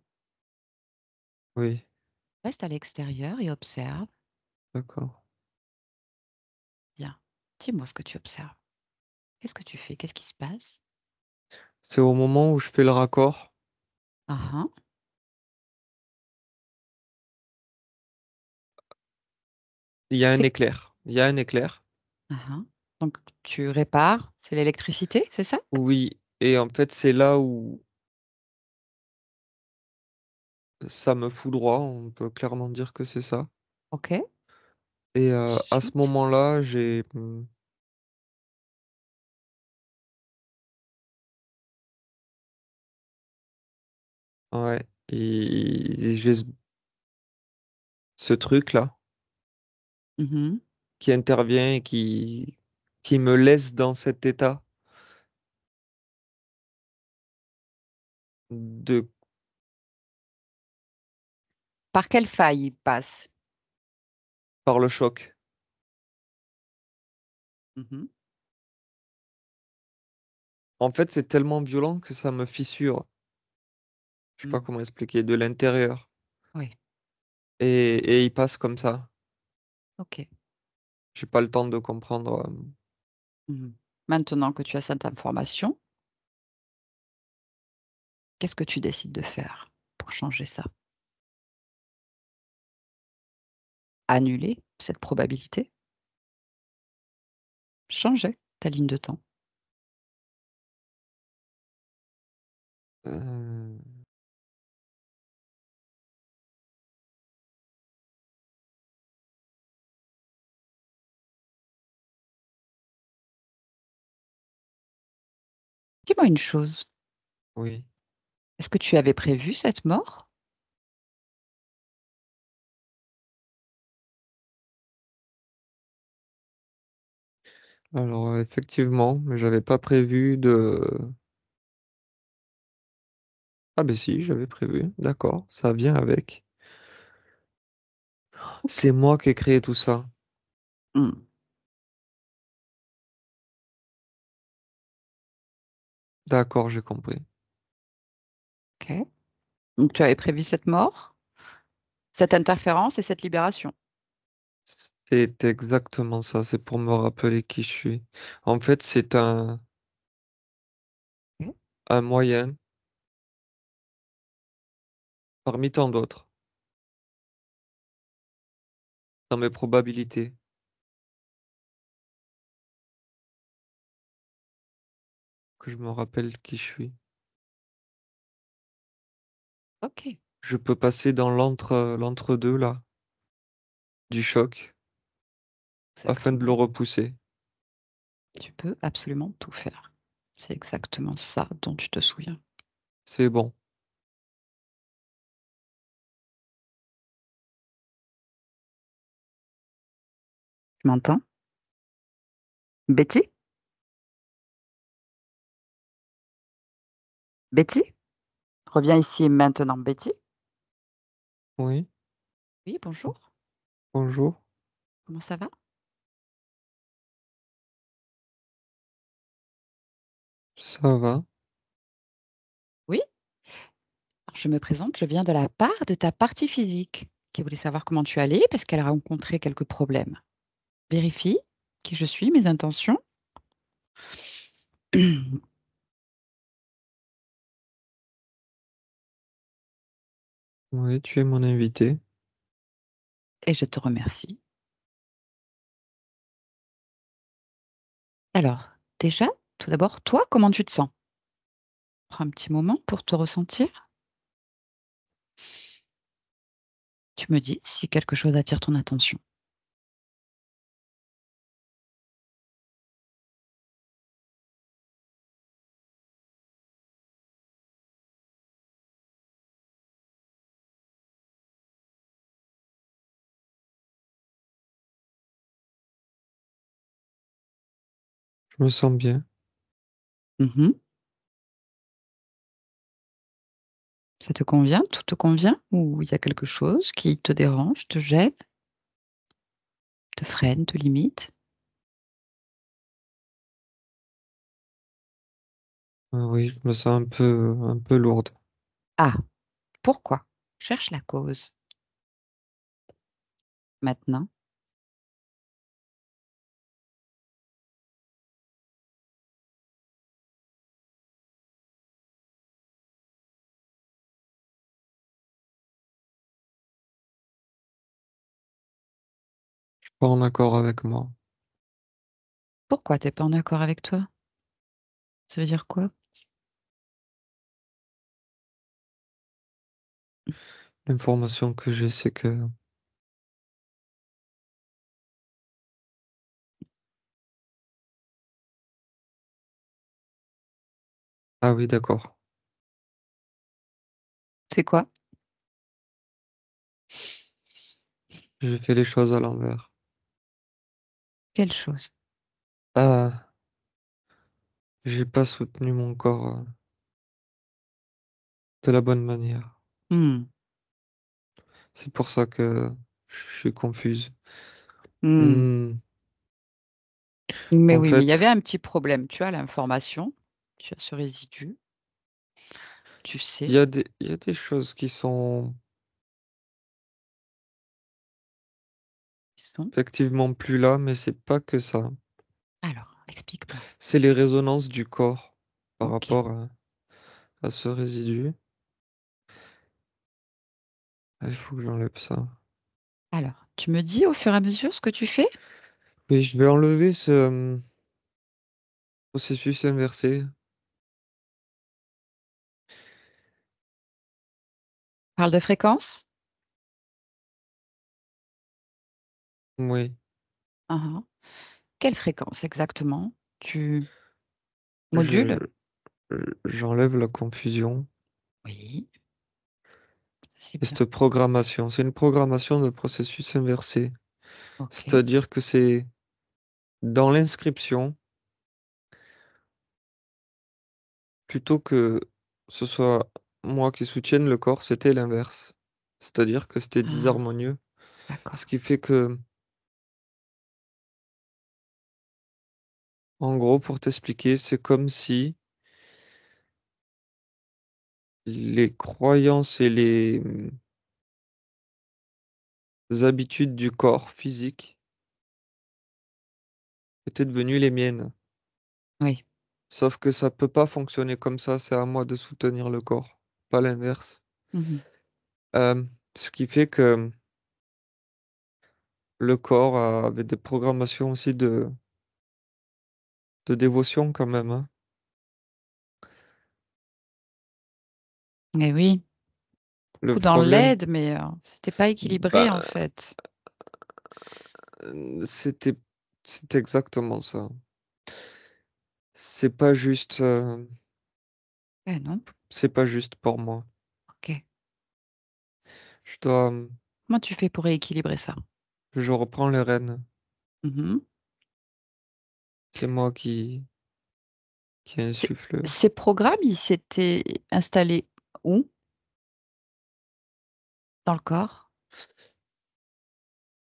Oui, Reste à l'extérieur et observe. d'accord. Bien. Dis-moi ce que tu observes. Qu'est-ce que tu fais? Qu'est-ce qui se passe? C'est au moment où je fais le raccord. Ah, ah, Il y a un c'est éclair. Il y a un éclair. ah, ah. Donc tu répares, c'est l'électricité, c'est ça? Oui, et en fait, c'est là où ça me fout droit. On peut clairement dire que c'est ça. Ok. Et à ce Ensuite. moment-là, ouais, et j'ai ce truc-là Mhm. qui intervient et qui me laisse dans cet état de Par quelle faille il passe? par le choc. Mhm. En fait, c'est tellement violent que ça me fissure. Je sais pas Mm. comment expliquer, de l'intérieur. Oui, Et il passe comme ça. ok. J'ai pas le temps de comprendre. Mhm. Maintenant que tu as cette information, qu'est-ce que tu décides de faire pour changer ça? Annuler cette probabilité? Changer ta ligne de temps? Euh, Dis-moi une chose. oui. Est-ce que tu avais prévu cette mort? Alors, effectivement, mais j'avais pas prévu de. Ah, ben si, j'avais prévu. D'accord, ça vient avec. Ok. C'est moi qui ai créé tout ça. Hmm. D'accord, j'ai compris. Ok. Donc tu avais prévu cette mort, cette interférence et cette libération. C'est exactement ça. C'est pour me rappeler qui je suis. En fait, c'est Ok. un moyen parmi tant d'autres dans mes probabilités que je me rappelle qui je suis. Ok. Je peux passer dans l'entre-deux là, du choc, C'est afin de le extraordinaire. repousser. Tu peux absolument tout faire. C'est exactement ça dont tu te souviens. C'est bon. Tu m'entends? Betty? Betty? Reviens ici et maintenant, Betty. Oui, Oui, bonjour. bonjour. Comment ça va? Ça va? Oui. Alors, je me présente, je viens de la part de ta partie physique qui voulait savoir comment tu allais parce qu'elle a rencontré quelques problèmes. Vérifie qui je suis, mes intentions. Oui, tu es mon invité. Et je te remercie. Alors, déjà, tout d'abord, toi, comment tu te sens? Prends un petit moment pour te ressentir. Tu me dis si quelque chose attire ton attention. Je me sens bien. Mhm. Ça te convient? Tout te convient? Ou il y a quelque chose qui te dérange, te gêne, te freine, te limite? Oui, je me sens un peu lourde. Ah, pourquoi? Cherche la cause. Maintenant, Je suis pas en accord avec moi. pourquoi t'es pas en accord avec toi? Ça veut dire quoi? L'information que j'ai, c'est que... Ah oui, d'accord. C'est quoi? J'ai fait les choses à l'envers. Quelle chose? Ah, j'ai pas soutenu mon corps de la bonne manière. Hmm, C'est pour ça que je suis confuse. hmm. Hmm, Mais En oui, mais il y avait fait, un petit problème. Tu as l'information, tu as ce résidu, tu sais. il y a des choses qui sont Ils sont. effectivement plus là, mais c'est pas que ça. Alors, explique-moi. C'est les résonances du corps par Ok. rapport à ce résidu. Ah, il faut que j'enlève ça. Alors, tu me dis au fur et à mesure ce que tu fais? Oui, je vais enlever ce processus inversé. Parle de fréquence? Oui, Ah, ah. Quelle fréquence exactement? Tu je, modules? j'enlève la confusion. Oui, c'est Et bien. cette programmation, c'est une programmation de processus inversé. Ok. C'est-à-dire que c'est dans l'inscription, plutôt que ce soit moi qui soutienne le corps, c'était l'inverse. C'est-à-dire que c'était Ah, disharmonieux. d'accord. Ce qui fait que, en gros, pour t'expliquer, c'est comme si les croyances et les habitudes du corps physique étaient devenues les miennes. Oui. Sauf que ça peut pas fonctionner comme ça, c'est à moi de soutenir le corps, pas l'inverse. Mhm. Euh, Ce qui fait que le corps avait des programmations aussi de dévotion quand même, hein. Mais oui, Le beaucoup dans problème, l'aide, mais c'était pas équilibré en bah, fait. c'était, c'est exactement ça. C'est pas juste, Eh non. c'est pas juste pour moi. Ok. Je dois, Comment tu fais pour rééquilibrer ça? je reprends les rênes. Mhm. C'est moi qui Ces insuffle ces programmes, ils s'étaient installés où dans le corps?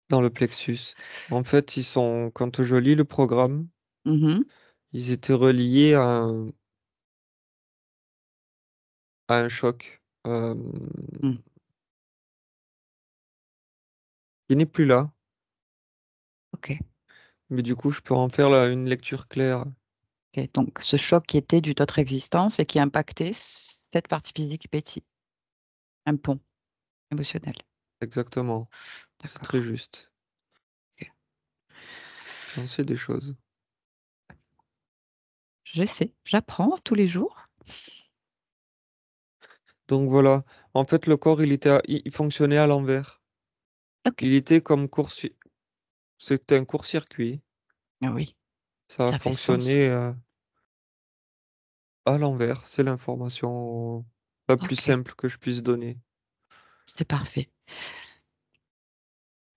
dans le plexus. En fait, ils sont, quand je lis le programme, Mhm. ils étaient reliés à un choc Mm. qui n'est plus là. Ok. Mais du coup, je peux en faire une lecture claire. Ok. Donc, ce choc qui était d'une autre existence et qui impactait cette partie physique Betty. Un pont émotionnel. Exactement. C'est très D'accord. juste. Ok. J'en sais des choses. J'essaie, j'apprends tous les jours. Donc voilà. En fait, le corps, il fonctionnait à l'envers. Ok. Il était comme c'était un court-circuit. Ah oui, Ça a ça fait sens. fonctionné à l'envers. C'est l'information la plus Ok, simple que je puisse donner. c'est parfait.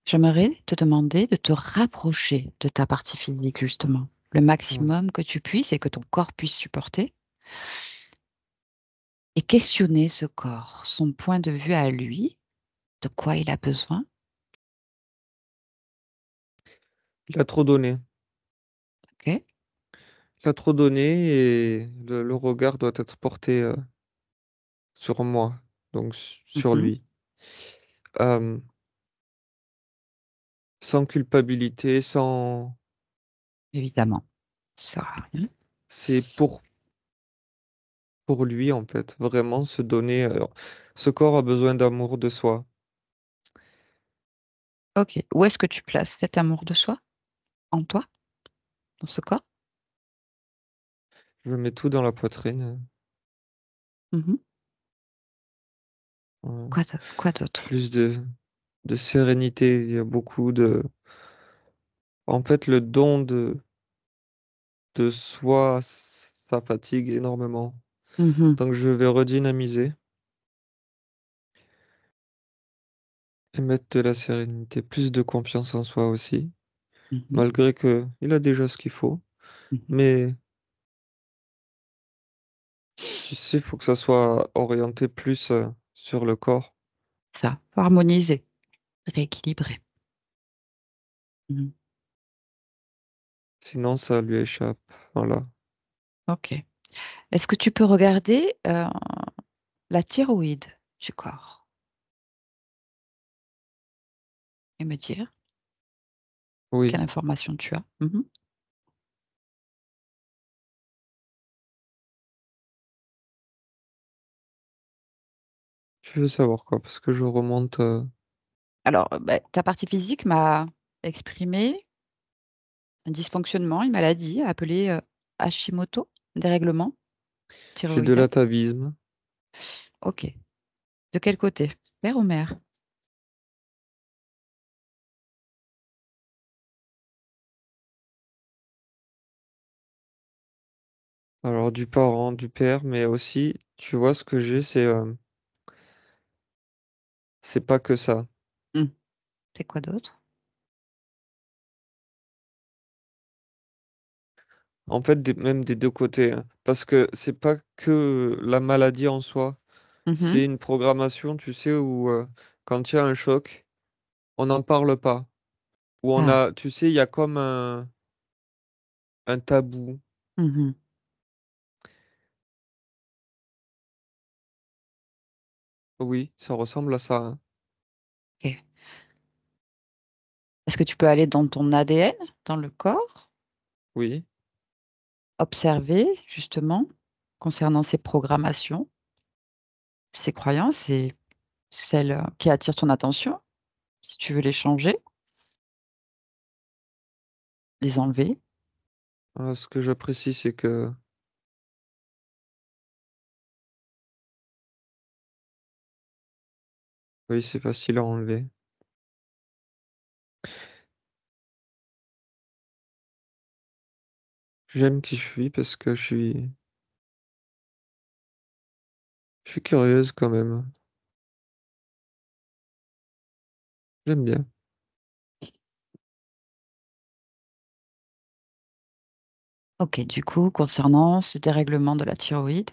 J'aimerais te demander de te rapprocher de ta partie physique, justement. le maximum que tu puisses et que ton corps puisse supporter, et questionner ce corps, son point de vue à lui, de quoi il a besoin. Il a trop donné. Ok. Il a trop donné et le regard doit être porté sur moi, donc sur Mhm. lui. Euh, Sans culpabilité, sans... Évidemment, ça sert à rien. C'est pour lui, en fait, vraiment se donner. Ce corps a besoin d'amour de soi. Ok. Où est-ce que tu places cet amour de soi en toi, dans ce corps? Je mets tout dans la poitrine. Mhm. euh, Quoi d'autre? Plus de sérénité. Il y a beaucoup de... En fait, le don de soi, ça fatigue énormément. Mhm. Donc, je vais redynamiser et mettre de la sérénité, plus de confiance en soi aussi, Mhm. malgré que il a déjà ce qu'il faut. Mhm. Mais tu sais, il faut que ça soit orienté plus sur le corps. Ça, faut harmoniser, rééquilibrer. Mhm. Sinon, ça lui échappe. Voilà. Ok. Est-ce que tu peux regarder la thyroïde du corps et me dire Oui. quelle information tu as? Mhm. Tu veux savoir quoi? Parce que je remonte. Alors, bah, ta partie physique m'a exprimé un dysfonctionnement, une maladie appelée Hashimoto, dérèglement J'ai de thyroïdien. l'atavisme. Ok. De quel côté? Père ou mère? Alors, du parent, du père, mais aussi, tu vois, ce que j'ai, c'est pas que ça. Hmm. C'est quoi d'autre? En fait, même des deux côtés, hein. Parce que c'est pas que la maladie en soi. Mhm. C'est une programmation, tu sais, où quand il y a un choc, on n'en parle pas. Où on Ah. a, tu sais, il y a comme un tabou. Mhm. Oui, ça ressemble à ça, hein. Ok. Est-ce que tu peux aller dans ton ADN, dans le corps, Oui. observer justement concernant ces programmations, ces croyances et celles qui attirent ton attention, si tu veux les changer, les enlever? Ce que j'apprécie, c'est que, oui, c'est facile à enlever. J'aime qui je suis parce que je suis curieuse quand même. J'aime bien. Ok, du coup, concernant ce dérèglement de la thyroïde,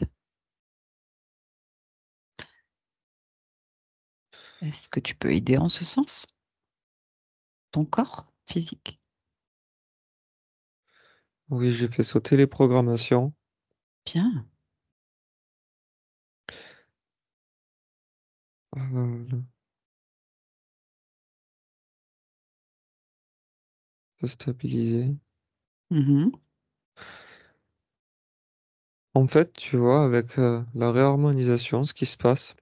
est-ce que tu peux aider en ce sens ton corps physique? Oui, j'ai fait sauter les programmations. Bien. Euh, Se stabiliser. Mhm. En fait, tu vois, avec la réharmonisation, ce qui se passe,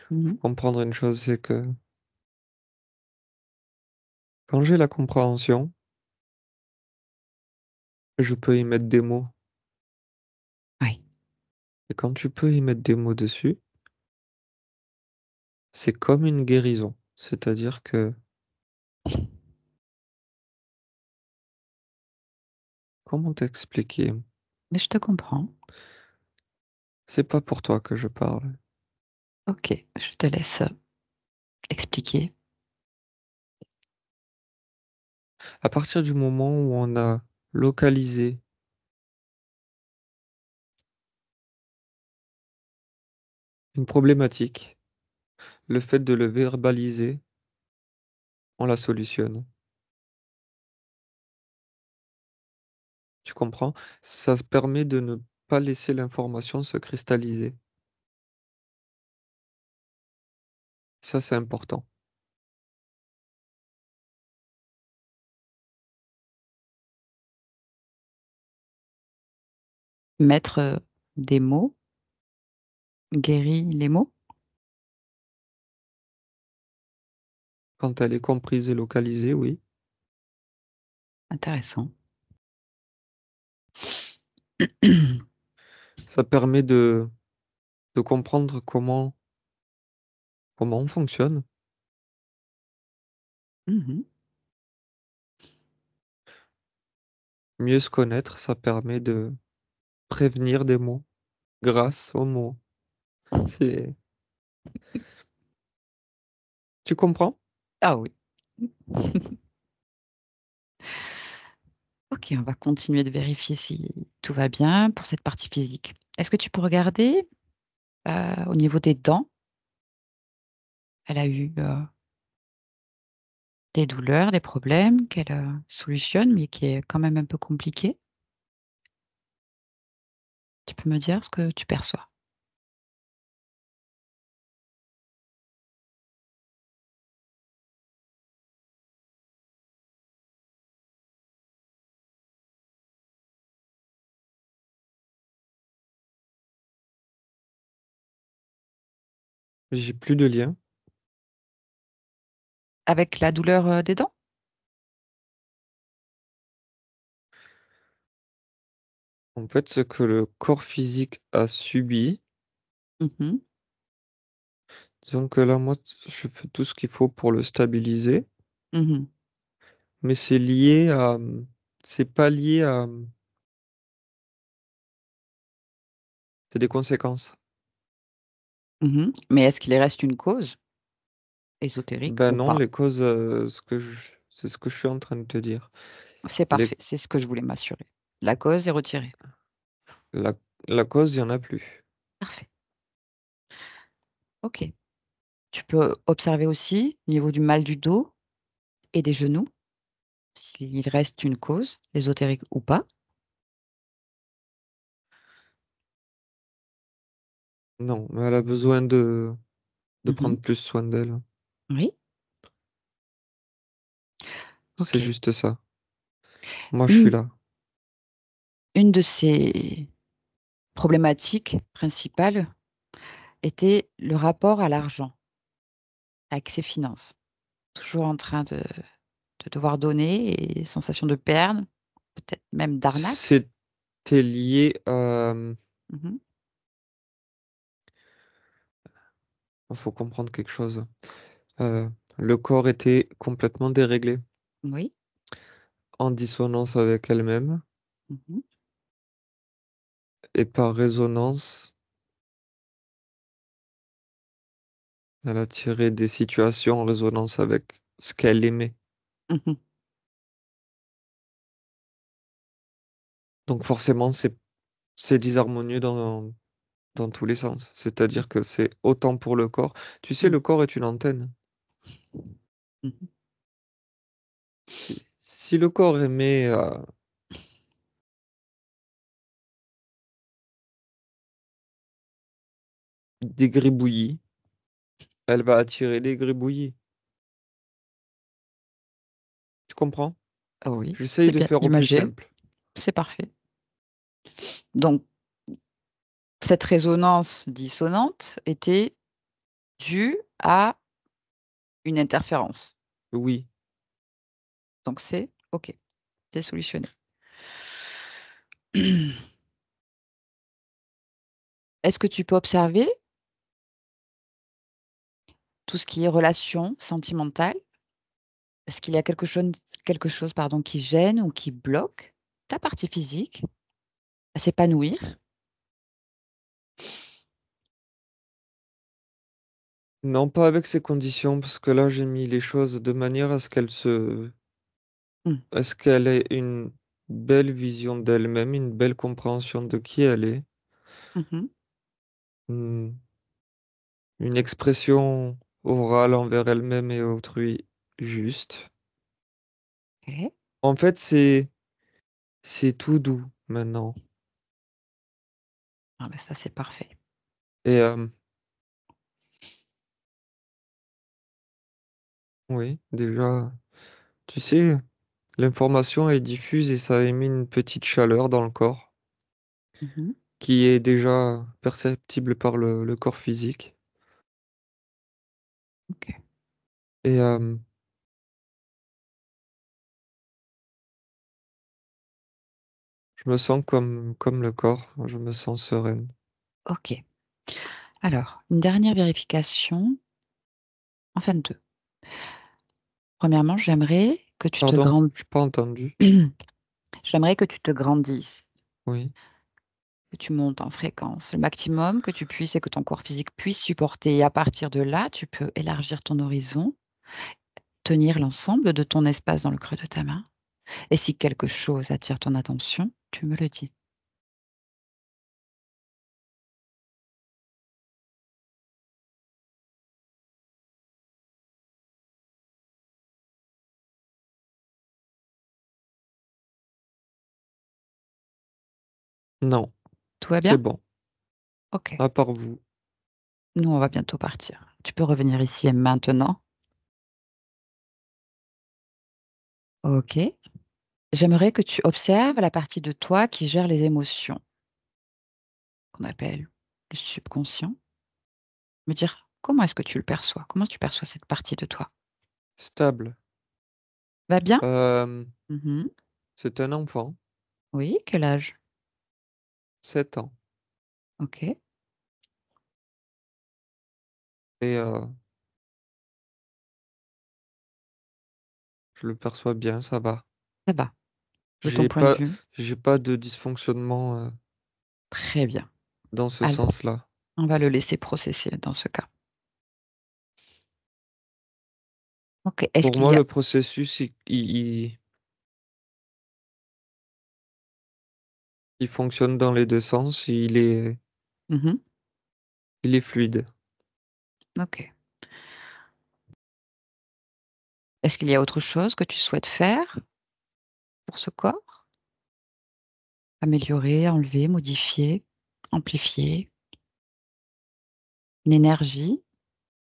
faut Mhm. comprendre une chose, c'est que quand j'ai la compréhension, je peux y mettre des mots. Oui. Et quand tu peux y mettre des mots dessus, c'est comme une guérison. C'est-à-dire que, comment t'expliquer? Mais je te comprends. C'est pas pour toi que je parle. Ok, je te laisse expliquer. À partir du moment où on a localiser une problématique, le fait de le verbaliser, on la solutionne. Tu comprends? Ça se permet de ne pas laisser l'information se cristalliser. Ça, c'est important. Mettre des mots, guérit les mots. Quand elle est comprise et localisée, oui. Intéressant. Ça permet de comprendre comment on fonctionne. Mhm. Mieux se connaître, ça permet de prévenir des mots grâce aux mots. C'est... Tu comprends? Ah oui. Ok, on va continuer de vérifier si tout va bien pour cette partie physique. Est-ce que tu peux regarder au niveau des dents? Elle a eu des douleurs, des problèmes qu'elle solutionne, mais qui est quand même un peu compliqué. Tu peux me dire ce que tu perçois? J'ai plus de lien. Avec la douleur des dents? En fait, ce que le corps physique a subi, Mhm, disons que là, moi, je fais tout ce qu'il faut pour le stabiliser, mhm, mais c'est lié à... C'est pas lié à... C'est des conséquences. mhm. Mais est-ce qu'il reste une cause ésotérique Ben ou non, pas? les causes, c'est ce que je suis en train de te dire. C'est Les... parfait, c'est ce que je voulais m'assurer. La cause est retirée. La... la cause, il n'y en a plus. Parfait. Ok. Tu peux observer aussi au niveau du mal du dos et des genoux, s'il reste une cause ésotérique ou pas. Non, mais elle a besoin de Mhm. prendre plus soin d'elle. Oui. C'est Ok. juste ça. Moi, je suis Une, là. une de ces problématiques principales était le rapport à l'argent, avec ses finances. Toujours en train de devoir donner et sensation de perdre, peut-être même d'arnaque. C'était lié à... Mhm. Il faut comprendre quelque chose. Euh, le corps était complètement déréglé, Oui. en dissonance avec elle-même, Mhm. et par résonance, elle a tiré des situations en résonance avec ce qu'elle aimait. Mhm. Donc forcément, c'est disharmonieux dans tous les sens. C'est-à-dire que c'est autant pour le corps. Tu sais, Mhm. le corps est une antenne. Mhm. Si le corps émet des gribouillis, elle va attirer les gribouillis. Tu comprends? Ah oui, J'essaye c'est de bien faire au plus imagé, simple. c'est parfait. Donc, cette résonance dissonante était due à une interférence. Oui. Donc, c'est OK, c'est solutionné. Est-ce que tu peux observer tout ce qui est relation sentimentale? Est-ce qu'il y a quelque chose, pardon, qui gêne ou qui bloque ta partie physique à s'épanouir? Non, pas avec ces conditions, parce que là, j'ai mis les choses de manière à ce qu'elle ait une... belle vision d'elle-même, une belle compréhension de qui elle est, Mhm. une, une expression orale envers elle-même et autrui juste. Ok. En fait, c'est tout doux maintenant. Ah, ben ça, c'est parfait. Et oui, déjà, tu sais, l'information est diffuse et ça émet une petite chaleur dans le corps Mhm. qui est déjà perceptible par le corps physique. Ok. Et je me sens comme le corps, je me sens sereine. Ok. Alors, une dernière vérification, enfin deux. Premièrement, j'aimerais que tu te Pardon, grandisses. je n'ai pas entendu. J'aimerais que tu te grandisses, Oui. que tu montes en fréquence le maximum que tu puisses et que ton corps physique puisse supporter. Et à partir de là, tu peux élargir ton horizon, tenir l'ensemble de ton espace dans le creux de ta main. Et si quelque chose attire ton attention, tu me le dis. Non, Tout va c'est bien? bon. Ok. À part vous. Nous, on va bientôt partir. Tu peux revenir ici et maintenant. Ok. J'aimerais que tu observes la partie de toi qui gère les émotions, qu'on appelle le subconscient. Me dire comment est-ce que tu le perçois? Comment tu perçois cette partie de toi? Stable. Va bien? Euh, Mhm. c'est un enfant, Oui, quel âge? 7 ans. Ok, Et je le perçois bien, ça va. ça va. De ton J'ai point de pas, vue, j'ai pas de dysfonctionnement très bien. dans ce Alors, sens-là. on va le laisser processer dans ce cas. Ok, est-ce Pour qu'il moi, y a... le processus, il fonctionne dans les deux sens, Mhm. il est fluide. Ok. Est-ce qu'il y a autre chose que tu souhaites faire pour ce corps? Améliorer, enlever, modifier, amplifier, une énergie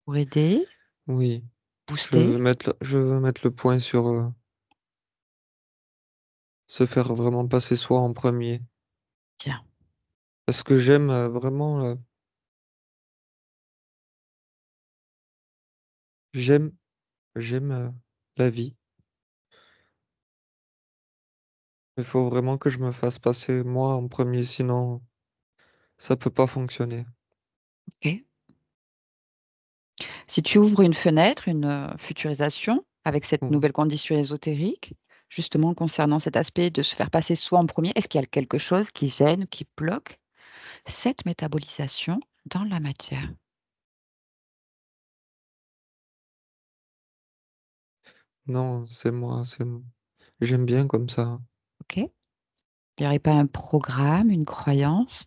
pour aider, Oui, booster? je veux mettre le point sur se faire vraiment passer soi en premier. Tiens, Parce que j'aime vraiment, j'aime, j'aime la vie. Il faut vraiment que je me fasse passer moi en premier, sinon ça peut pas fonctionner. ok. Si tu ouvres une fenêtre, une futurisation avec cette Oui. nouvelle condition ésotérique, justement concernant cet aspect de se faire passer soi en premier, est-ce qu'il y a quelque chose qui gêne, qui bloque cette métabolisation dans la matière? Non, j'aime bien comme ça. Ok? Il n'y aurait pas un programme, une croyance,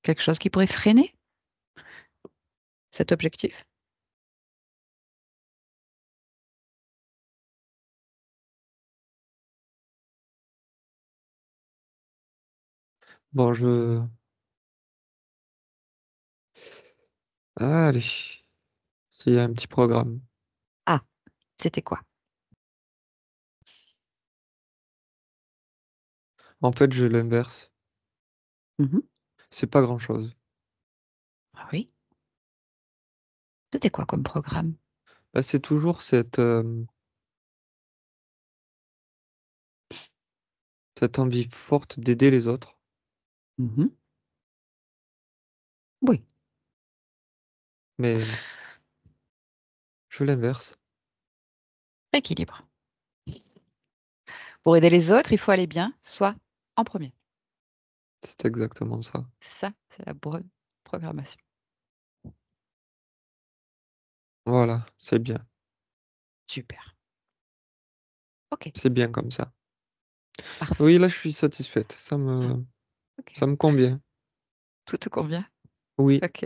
quelque chose qui pourrait freiner cet objectif? Bon, allez, s'il y a un petit programme. Ah, c'était quoi? En fait, je l'inverse. Mhm. C'est pas grand-chose. Ah oui, c'était quoi comme programme? Bah, c'est toujours cette envie forte d'aider les autres, Mhm. Oui, mais je l'inverse. équilibre. Pour aider les autres, il faut aller bien, soit en premier. C'est exactement ça. Ça, c'est la bonne programmation. Voilà, c'est bien. Super. Ok. C'est bien comme ça. Parfait. Oui, là, je suis satisfaite. Ah, ok. Ça me convient. Tout te convient? Oui, Ok.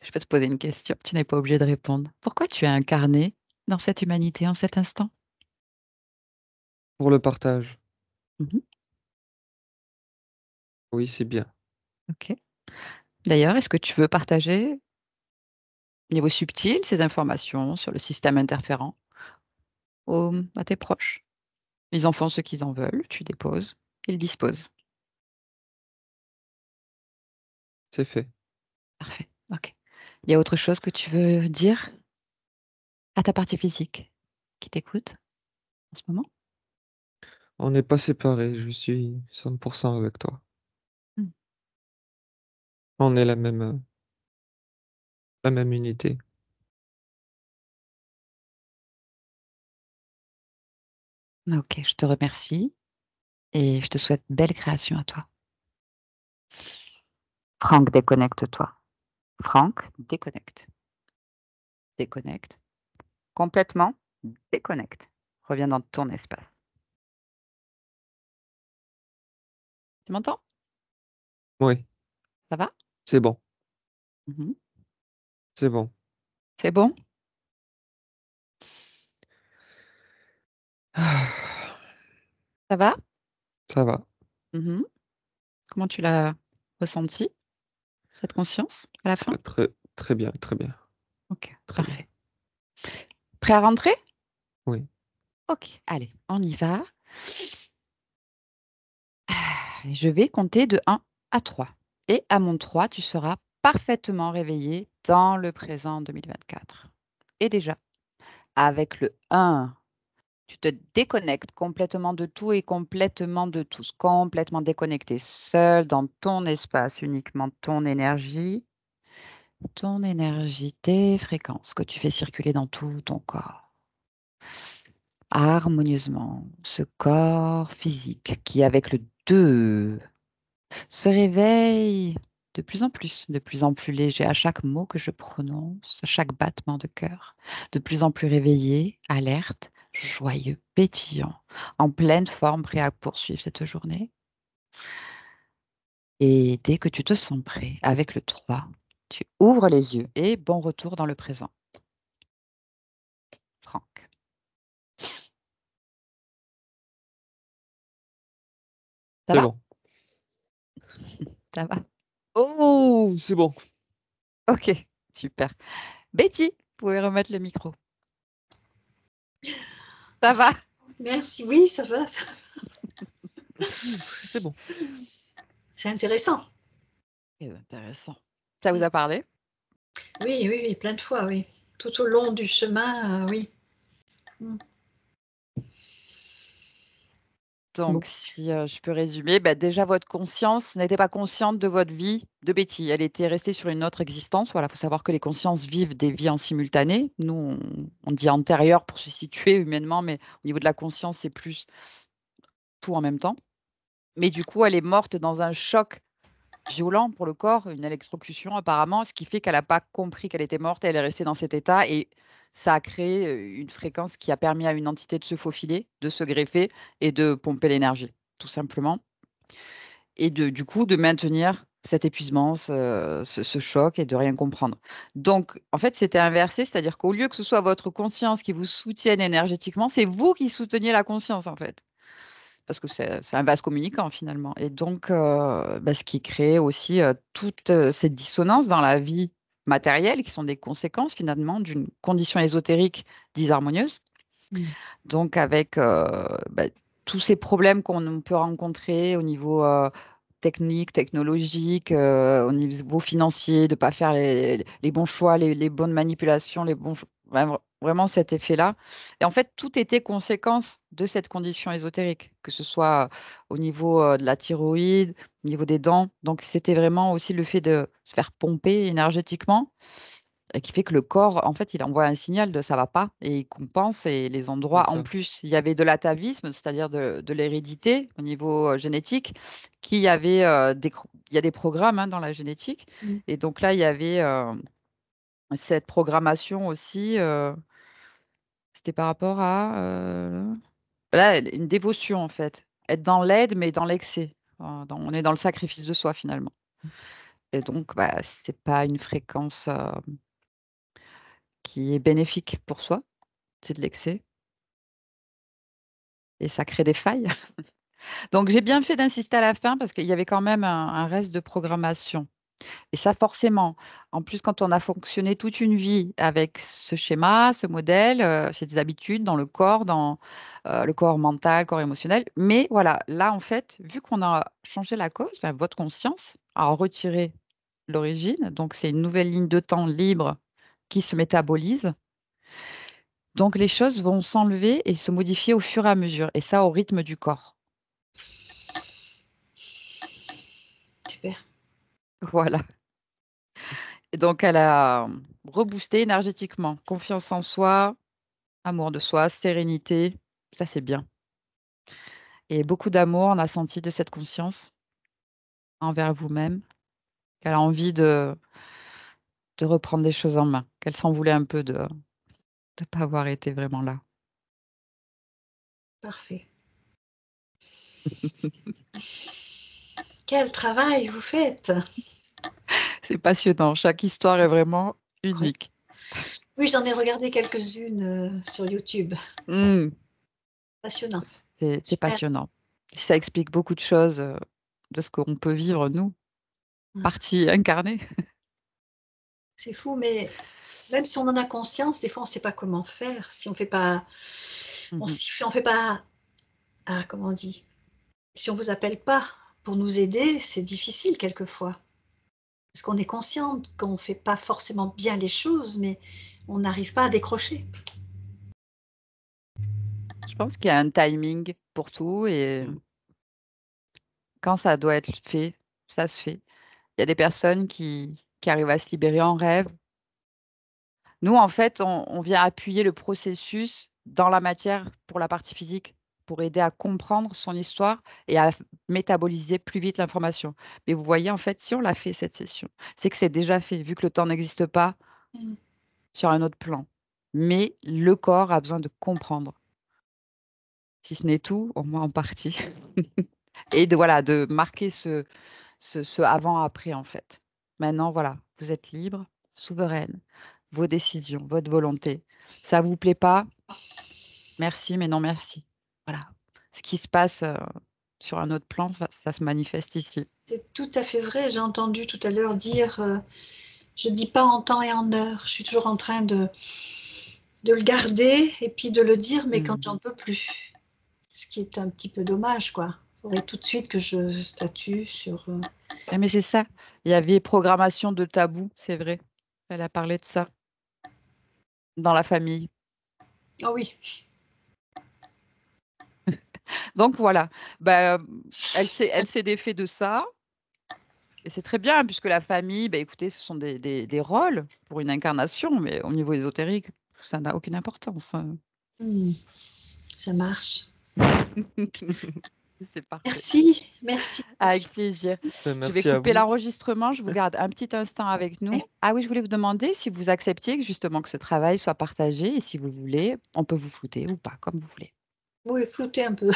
Je peux te poser une question. Tu n'es pas obligé de répondre. Pourquoi tu as incarné dans cette humanité en cet instant? pour le partage. Mhm. Oui, c'est bien. Ok. D'ailleurs, est-ce que tu veux partager au niveau subtil ces informations sur le système interférent à tes proches? Ils en font ce qu'ils en veulent, tu déposes, ils disposent. C'est fait. Parfait. Ok. Il y a autre chose que tu veux dire à ta partie physique qui t'écoute en ce moment? On n'est pas séparés. Je suis 100% avec toi. Hmm. On est la même unité. Ok, je te remercie et je te souhaite belle création à toi. Franck, déconnecte-toi. Franck, déconnecte. Déconnecte. Complètement, déconnecte. Reviens dans ton espace. Tu m'entends? Oui, Ça va? c'est bon. Mhm. C'est bon. C'est bon? Ah, Ça va? ça va. Mhm. Comment tu l'as ressenti, cette conscience, à la fin? Très, très bien, très bien, Ok, très bien. parfait. Prêt à rentrer? Oui, Ok, allez, on y va. Je vais compter de 1 à 3. Et à mon 3, tu seras parfaitement réveillé dans le présent 2024. Et déjà, avec le 1, tu te déconnectes complètement de tout et complètement de tous, complètement déconnecté, seul dans ton espace, uniquement ton énergie, tes fréquences que tu fais circuler dans tout ton corps, harmonieusement, ce corps physique qui, avec le 2, se réveille de plus en plus léger à chaque mot que je prononce, à chaque battement de cœur, de plus en plus réveillé, alerte, joyeux, pétillant, en pleine forme, prêt à poursuivre cette journée. Et dès que tu te sens prêt, avec le 3, tu ouvres les yeux et bon retour dans le présent. Franck. Ça c'est va? bon. Ça va? Oh, c'est bon. Ok, super. Betty, vous pouvez remettre le micro. Ça va? Merci. Merci. Oui, ça va. C'est bon. C'est intéressant. C'est intéressant. Ça vous a parlé? Oui, oui, oui, plein de fois, oui. Tout au long du chemin, oui. Mm. Donc, Bon. si je peux résumer, bah, déjà, votre conscience n'était pas consciente de votre vie de Betty. Elle était restée sur une autre existence. Voilà, il faut savoir que les consciences vivent des vies en simultané. Nous, on dit antérieure pour se situer humainement, mais au niveau de la conscience, c'est plus tout en même temps. Mais du coup, elle est morte dans un choc violent pour le corps, une électrocution apparemment, ce qui fait qu'elle n'a pas compris qu'elle était morte. Elle est restée dans cet état et ça a créé une fréquence qui a permis à une entité de se faufiler, de se greffer et de pomper l'énergie, tout simplement. Et du coup, de maintenir cet épuisement, ce choc et de rien comprendre. Donc, en fait, c'était inversé, c'est-à-dire qu'au lieu que ce soit votre conscience qui vous soutienne énergétiquement, c'est vous qui souteniez la conscience, en fait. Parce que c'est un vase communicant, finalement. Et donc, bah, ce qui crée aussi toute cette dissonance dans la vie matérielle, qui sont des conséquences, finalement, d'une condition ésotérique disharmonieuse. Mm. Donc, avec bah, tous ces problèmes qu'on peut rencontrer au niveau technique, technologique, au niveau financier, de ne pas faire les bons choix, les bonnes manipulations, vraiment cet effet-là. Et en fait, tout était conséquence de cette condition ésotérique, que ce soit au niveau de la thyroïde, au niveau des dents. Donc, c'était vraiment aussi le fait de se faire pomper énergétiquement et qui fait que le corps, en fait, il envoie un signal de ça va pas et il compense et les C'est endroits, en ça. plus, il y avait de l'atavisme, c'est-à-dire de l'hérédité au niveau génétique, qui avait il y a des programmes hein, dans la génétique Mm. et donc là, il y avait cette programmation aussi, c'était par rapport à Là, une dévotion, en fait. Être dans l'aide, mais dans l'excès. On est dans le sacrifice de soi, finalement. Et donc, bah, c'est pas une fréquence qui est bénéfique pour soi. C'est de l'excès. Et ça crée des failles. Donc, j'ai bien fait d'insister à la fin parce qu'il y avait quand même un reste de programmation. Et ça, forcément, en plus, quand on a fonctionné toute une vie avec ce schéma, ce modèle, c'est des habitudes dans le corps, dans le corps mental, corps émotionnel. Mais voilà, là, en fait, vu qu'on a changé la cause, ben, votre conscience a retiré l'origine. Donc, c'est une nouvelle ligne de temps libre qui se métabolise. Donc, les choses vont s'enlever et se modifier au fur et à mesure. Et ça, au rythme du corps. Super. Voilà. Et donc, elle a reboosté énergétiquement. Confiance en soi, amour de soi, sérénité, ça c'est bien. Et beaucoup d'amour, on a senti de cette conscience envers vous-même, qu'elle a envie de reprendre des choses en main, qu'elle s'en voulait un peu de ne pas avoir été vraiment là. Parfait. Quel travail vous faites! C'est passionnant, chaque histoire est vraiment Ouais. unique. Oui, j'en ai regardé quelques-unes sur YouTube. Hmm, Passionnant. c'est Super. passionnant. Ça explique beaucoup de choses de ce qu'on peut vivre, nous, partie incarnée. C'est fou, mais même si on en a conscience, des fois, on ne sait pas comment faire. Si on fait pas, Mhm. si on fait pas, comment on dit, si on vous appelle pas pour nous aider, c'est difficile quelquefois. Parce qu'on est conscient qu'on ne fait pas forcément bien les choses, mais on n'arrive pas à décrocher. Je pense qu'il y a un timing pour tout et quand ça doit être fait, ça se fait. Il y a des personnes qui arrivent à se libérer en rêve. Nous, en fait, on vient appuyer le processus dans la matière pour la partie physique, pour aider à comprendre son histoire et à métaboliser plus vite l'information. Mais vous voyez, en fait, si on l'a fait cette session, c'est que c'est déjà fait, vu que le temps n'existe pas Mm. sur un autre plan. Mais le corps a besoin de comprendre, si ce n'est tout, au moins en partie. Et voilà, de marquer ce avant-après, en fait. Maintenant, voilà, vous êtes libre, souveraine, vos décisions, votre volonté. Ça vous plaît pas? Merci, mais non merci. Voilà. Ce qui se passe sur un autre plan, ça se manifeste ici. C'est tout à fait vrai. J'ai entendu tout à l'heure dire, je dis pas en temps et en heure. Je suis toujours en train de le garder et puis de le dire, mais quand j'en Mhm. peux plus. Ce qui est un petit peu dommage, quoi. Il faudrait tout de suite que je statue sur. Ah, mais c'est ça. Il y avait programmation de tabou, c'est vrai. Elle a parlé de ça dans la famille. Ah oui, Donc voilà. Bah, elle s'est défait de ça. Et c'est très bien, puisque la famille, bah, écoutez, ce sont des rôles pour une incarnation, mais au niveau ésotérique, ça n'a aucune importance. ça marche. C'est parfait. Merci, merci, Avec merci, plaisir. merci. Je vais Merci à couper vous. l'enregistrement. Je vous garde un petit instant avec nous. Ouais. Ah oui, je voulais vous demander si vous acceptiez justement que ce travail soit partagé et si vous voulez, on peut vous flouter ou pas, comme vous voulez. Oui, floutez un peu.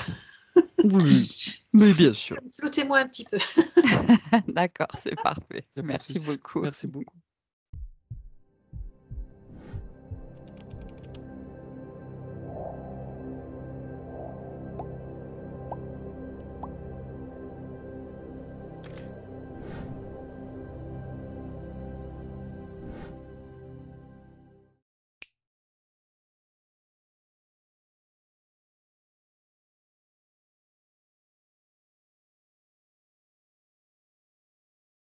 Oui, mais bien sûr. Floutez-moi un petit peu. D'accord, c'est parfait. Il n'y a pas de Merci souci. beaucoup. Merci beaucoup.